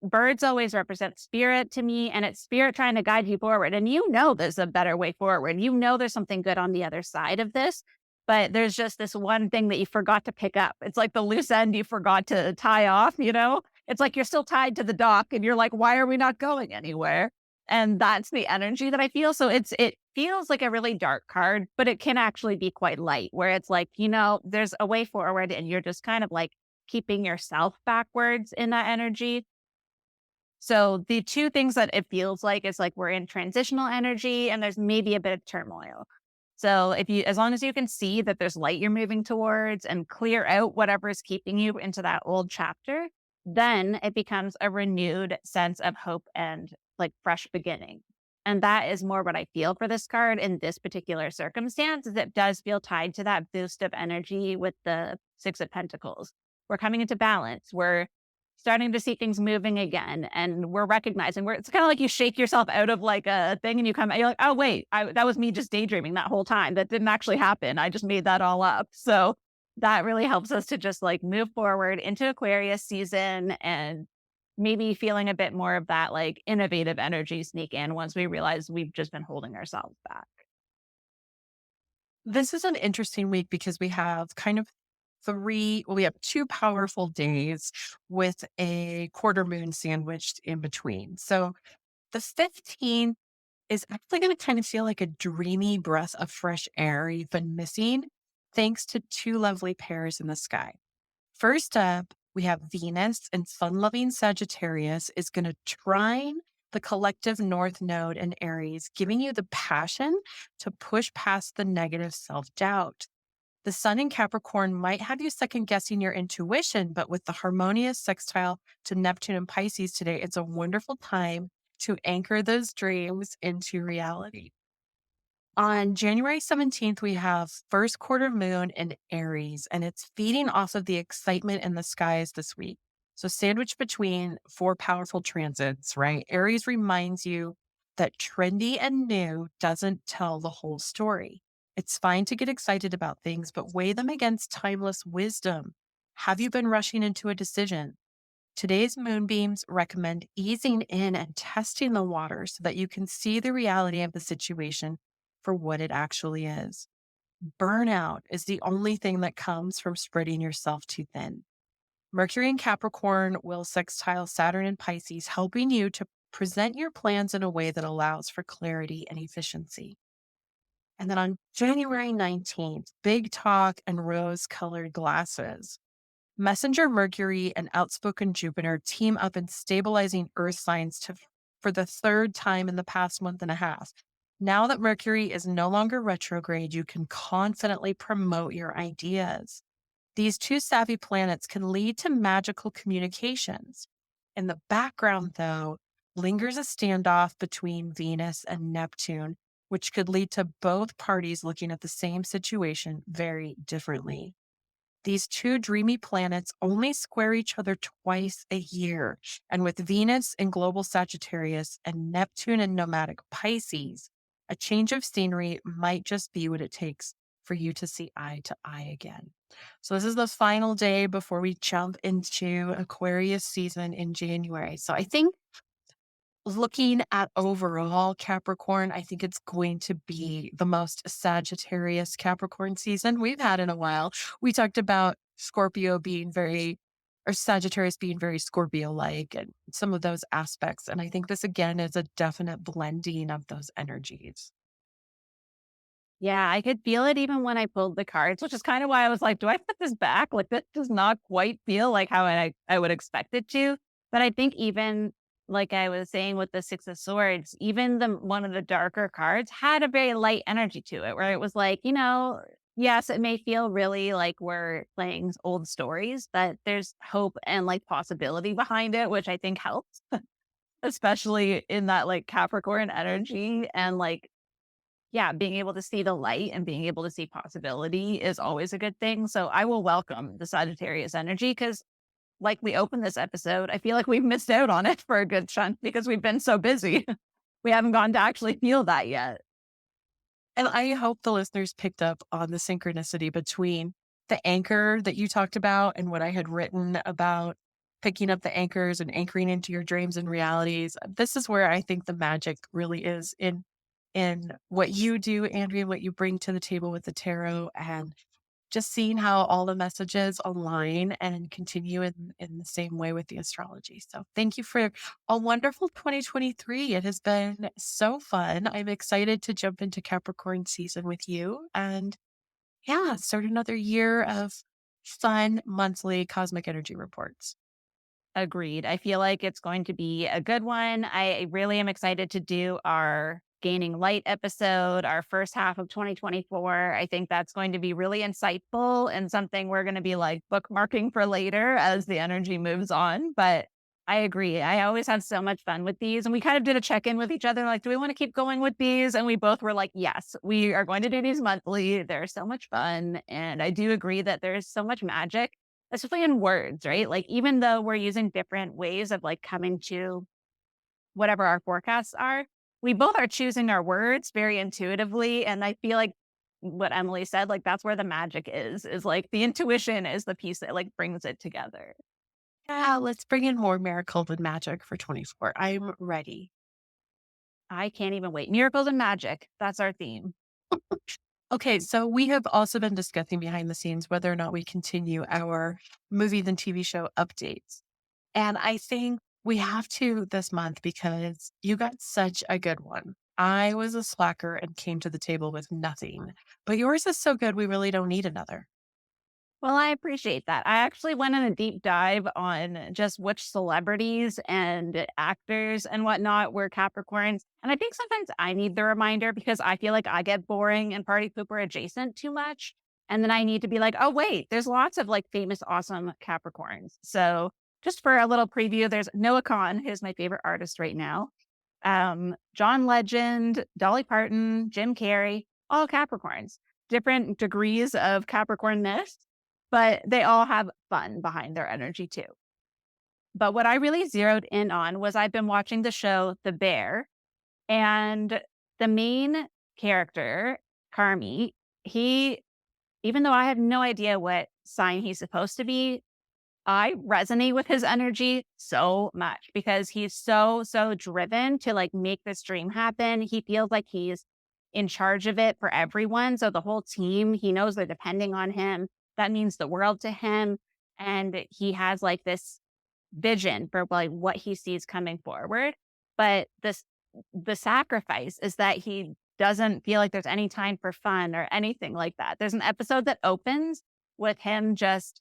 birds always represent spirit to me, and it's spirit trying to guide you forward. And there's a better way forward. There's something good on the other side of this, but there's just this one thing that you forgot to pick up. It's like the loose end you forgot to tie off, It's like you're still tied to the dock and you're like, why are we not going anywhere? And that's the energy that I feel. So it feels like a really dark card, but it can actually be quite light, where it's like, there's a way forward and you're just kind of like keeping yourself backwards in that energy. So the two things that it feels like is like we're in transitional energy and there's maybe a bit of turmoil. So as long as you can see that there's light you're moving towards and clear out whatever is keeping you into that old chapter, then it becomes a renewed sense of hope and like fresh beginning. And that is more what I feel for this card in this particular circumstance, is it does feel tied to that boost of energy with the Six of Pentacles. We're coming into balance. We're starting to see things moving again. And we're recognizing it's kind of like you shake yourself out of like a thing and you're like, oh, wait, that was me just daydreaming that whole time. That didn't actually happen. I just made that all up. So that really helps us to just like move forward into Aquarius season, and maybe feeling a bit more of that like innovative energy sneak in once we realize we've just been holding ourselves back. This is an interesting week because we have we have 2 powerful days with a quarter moon sandwiched in between. So the 15th is actually going to kind of feel like a dreamy breath of fresh air you've been missing, thanks to 2 lovely pairs in the sky. First up, we have Venus and fun-loving Sagittarius is going to trine the collective North Node in Aries, giving you the passion to push past the negative self-doubt. The Sun in Capricorn might have you second guessing your intuition, but with the harmonious sextile to Neptune and Pisces today, it's a wonderful time to anchor those dreams into reality. On January 17th, we have first quarter moon in Aries, and it's feeding off of the excitement in the skies this week. So sandwiched between 4 powerful transits, right? Aries reminds you that trendy and new doesn't tell the whole story. It's fine to get excited about things, but weigh them against timeless wisdom. Have you been rushing into a decision? Today's moonbeams recommend easing in and testing the water so that you can see the reality of the situation for what it actually is. Burnout is the only thing that comes from spreading yourself too thin. Mercury in Capricorn will sextile Saturn in Pisces, helping you to present your plans in a way that allows for clarity and efficiency. And then on January 19th, big talk and rose-colored glasses. Messenger Mercury and outspoken Jupiter team up in stabilizing Earth signs for the 3rd time in the past month and a half. Now that Mercury is no longer retrograde, you can confidently promote your ideas. These 2 savvy planets can lead to magical communications. In the background, though, lingers a standoff between Venus and Neptune, which could lead to both parties looking at the same situation very differently. These 2 dreamy planets only square each other twice a year. And with Venus in global Sagittarius and Neptune in nomadic Pisces, a change of scenery might just be what it takes for you to see eye to eye again. So this is the final day before we jump into Aquarius season in January. So I think, looking at overall Capricorn, I think it's going to be the most Sagittarius Capricorn season we've had in a while. We talked about Sagittarius being very Scorpio-like and some of those aspects. And I think this again is a definite blending of those energies. Yeah, I could feel it even when I pulled the cards, which is kind of why I was like, do I put this back? Like, this does not quite feel like how I would expect it to. But I think even like I was saying with the Six of Swords, even one of the darker cards had a very light energy to it, where it was like, Yes, it may feel really like we're playing old stories, but there's hope and like possibility behind it, which I think helps, especially in that like Capricorn energy. And like, yeah, being able to see the light and being able to see possibility is always a good thing. So I will welcome the Sagittarius energy because, like we opened this episode, I feel like we've missed out on it for a good chunk because we've been so busy. We haven't gotten to actually feel that yet. And I hope the listeners picked up on the synchronicity between the anchor that you talked about and what I had written about picking up the anchors and anchoring into your dreams and realities. This is where I think the magic really is in what you do, Andrea, what you bring to the table with the tarot, and just seeing how all the messages align and continue in the same way with the astrology. So thank you for a wonderful 2023. It has been so fun. I'm excited to jump into Capricorn season with you and yeah, start another year of fun monthly cosmic energy reports. Agreed. I feel like it's going to be a good one. I really am excited to do our Gaining Light episode, our first half of 2024. I think that's going to be really insightful and something we're going to be like bookmarking for later as the energy moves on. But I agree. I always have so much fun with these. And we kind of did a check in with each other like, do we want to keep going with these? And we both were like, yes, we are going to do these monthly. They're so much fun. And I do agree that there's so much magic, especially in words, right? Like, even though we're using different ways of like coming to whatever our forecasts are, we both are choosing our words very intuitively. And I feel like what Emily said, like, that's where the magic is like the intuition is the piece that like brings it together. Yeah, let's bring in more miracles and magic for 24. I'm ready. I can't even wait. Miracles and magic. That's our theme. Okay, so we have also been discussing behind the scenes whether or not we continue our movies and TV show updates. And I think we have to this month because you got such a good one. I was a slacker and came to the table with nothing, but yours is so good, we really don't need another. Well, I appreciate that. I actually went in a deep dive on just which celebrities and actors and whatnot were Capricorns. And I think sometimes I need the reminder because I feel like I get boring and party pooper adjacent too much. And then I need to be like, oh, wait, there's lots of like famous, awesome Capricorns. So just for a little preview, there's Noah Kahn, who's my favorite artist right now. John Legend, Dolly Parton, Jim Carrey, all Capricorns, different degrees of Capricornness, but they all have fun behind their energy too. But what I really zeroed in on was I've been watching the show The Bear, and the main character, Carmi, he, even though I have no idea what sign he's supposed to be, I resonate with his energy so much because he's so driven to like make this dream happen. He feels like he's in charge of it for everyone. So the whole team, he knows they're depending on him. That means the world to him. And he has like this vision for like what he sees coming forward. But the sacrifice is that he doesn't feel like there's any time for fun or anything like that. There's an episode that opens with him just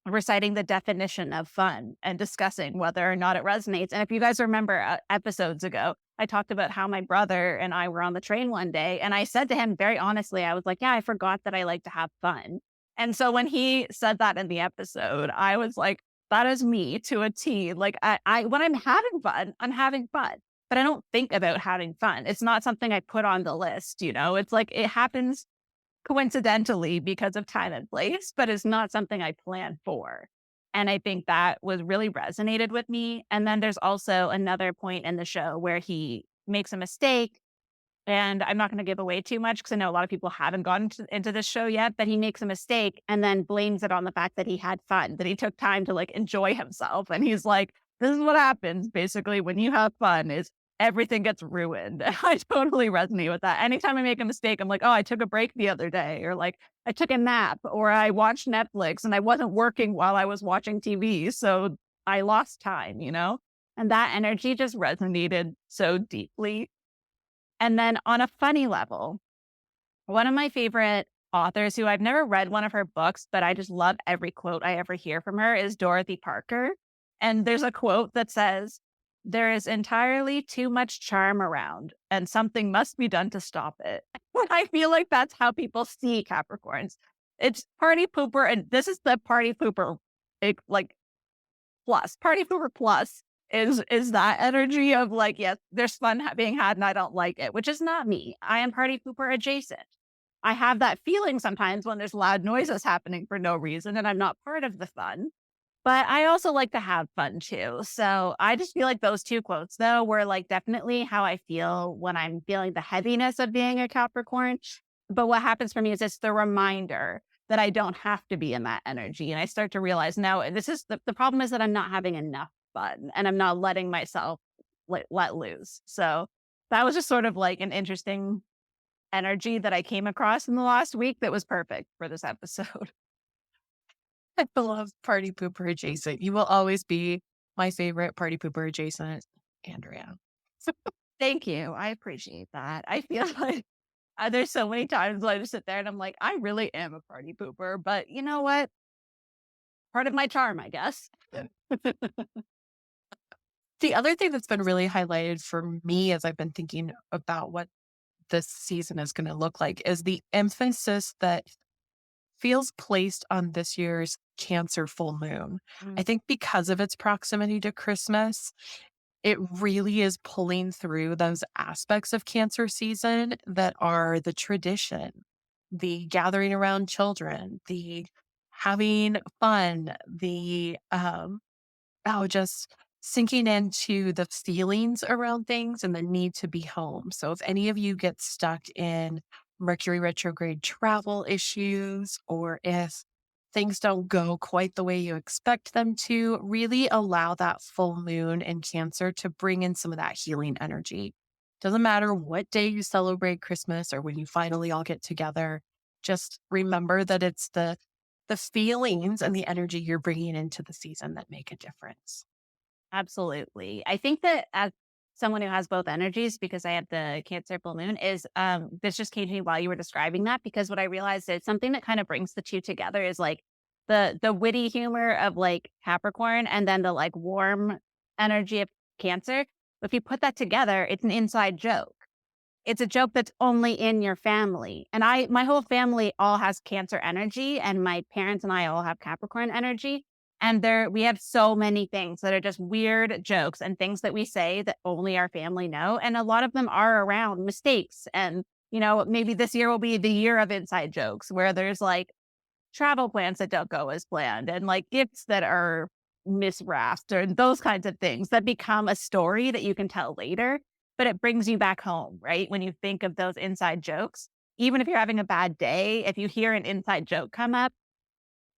reciting the definition of fun and discussing whether or not it resonates. And if you guys remember episodes ago, I talked about how my brother and I were on the train one day, and I said to him very honestly, I was like, yeah, I forgot that I like to have fun. And so when he said that in the episode, I was like, that is me to a T. Like I when I'm having fun, I'm having fun, but I don't think about having fun. It's not something I put on the list, you know, it's like it happens coincidentally because of time and place, but it's not something I planned for. And I think that was really resonated with me. And then there's also another point in the show where he makes a mistake. And I'm not going to give away too much because I know a lot of people haven't gotten into this show yet, but he makes a mistake and then blames it on the fact that he had fun, that he took time to like enjoy himself. And he's like, this is what happens basically when you have fun is everything gets ruined. I totally resonate with that. Anytime I make a mistake, I'm like, oh, I took a break the other day, or like I took a nap, or I watched Netflix and I wasn't working while I was watching TV. So I lost time, you know? And that energy just resonated so deeply. And then on a funny level, one of my favorite authors who I've never read one of her books, but I just love every quote I ever hear from her is Dorothy Parker. And there's a quote that says, there is entirely too much charm around, and something must be done to stop it. I feel like that's how people see Capricorns. It's party pooper, and this is the party pooper, like plus party pooper plus is that energy of like, yes, there's fun being had, and I don't like it, which is not me. I am party pooper adjacent. I have that feeling sometimes when there's loud noises happening for no reason, and I'm not part of the fun. But I also like to have fun too. So I just feel like those two quotes, though, were like definitely how I feel when I'm feeling the heaviness of being a Capricorn. But what happens for me is it's the reminder that I don't have to be in that energy. And I start to realize, no, this is the problem is that I'm not having enough fun and I'm not letting myself let loose. So that was just sort of like an interesting energy that I came across in the last week that was perfect for this episode. I love party pooper adjacent. You will always be my favorite party pooper adjacent, Andrea. Thank you. I appreciate that. I feel like there's so many times when I just sit there and I'm like, I really am a party pooper, but you know what? Part of my charm, I guess. The other thing that's been really highlighted for me as I've been thinking about what this season is going to look like is the emphasis that feels placed on this year's Cancer full moon. I think because of its proximity to Christmas, it really is pulling through those aspects of Cancer season that are the tradition, the gathering around children, the having fun, the just sinking into the feelings around things and the need to be home. So if any of you get stuck in Mercury retrograde travel issues, or if things don't go quite the way you expect them to, really allow that full moon in Cancer to bring in some of that healing energy. Doesn't matter what day you celebrate Christmas or when you finally all get together, just remember that it's the feelings and the energy you're bringing into the season that make a difference. Absolutely. I think that as someone who has both energies, because I have the Cancer full moon, is this just came to me while you were describing that, because what I realized is something that kind of brings the two together is like the witty humor of like Capricorn and then the like warm energy of Cancer. If you put that together, it's an inside joke. It's a joke that's only in your family. And my whole family all has Cancer energy, and my parents and I all have Capricorn energy. And we have so many things that are just weird jokes and things that we say that only our family know. And a lot of them are around mistakes. And, maybe this year will be the year of inside jokes where there's like travel plans that don't go as planned and like gifts that are miswrapped or those kinds of things that become a story that you can tell later. But it brings you back home, right? When you think of those inside jokes, even if you're having a bad day, if you hear an inside joke come up,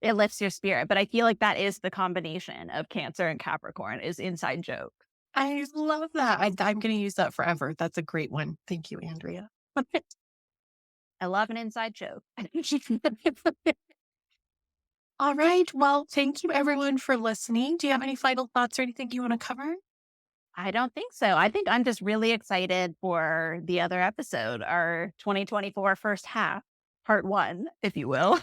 it lifts your spirit. But I feel like that is the combination of Cancer and Capricorn is inside joke. I love that. I'm going to use that forever. That's a great one. Thank you, Andrea. I love an inside joke. All right. Well, thank you everyone for listening. Do you have any final thoughts or anything you want to cover? I don't think so. I think I'm just really excited for the other episode, our 2024 first half, part 1, if you will.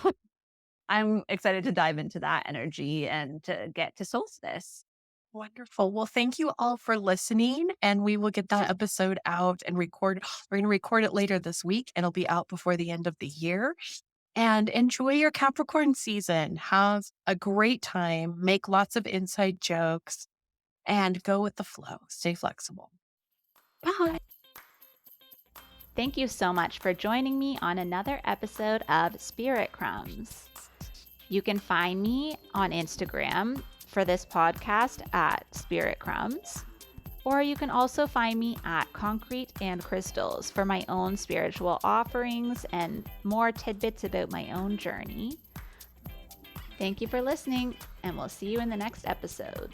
I'm excited to dive into that energy and to get to solstice. Wonderful. Well, thank you all for listening, and we will get that episode out and record. We're going to record it later this week, and it'll be out before the end of the year. And enjoy your Capricorn season. Have a great time. Make lots of inside jokes and go with the flow. Stay flexible. Bye. Thank you so much for joining me on another episode of Spirit Crumbs. You can find me on Instagram for this podcast at Spirit Crumbs, or you can also find me at Concrete and Crystals for my own spiritual offerings and more tidbits about my own journey. Thank you for listening, and we'll see you in the next episode.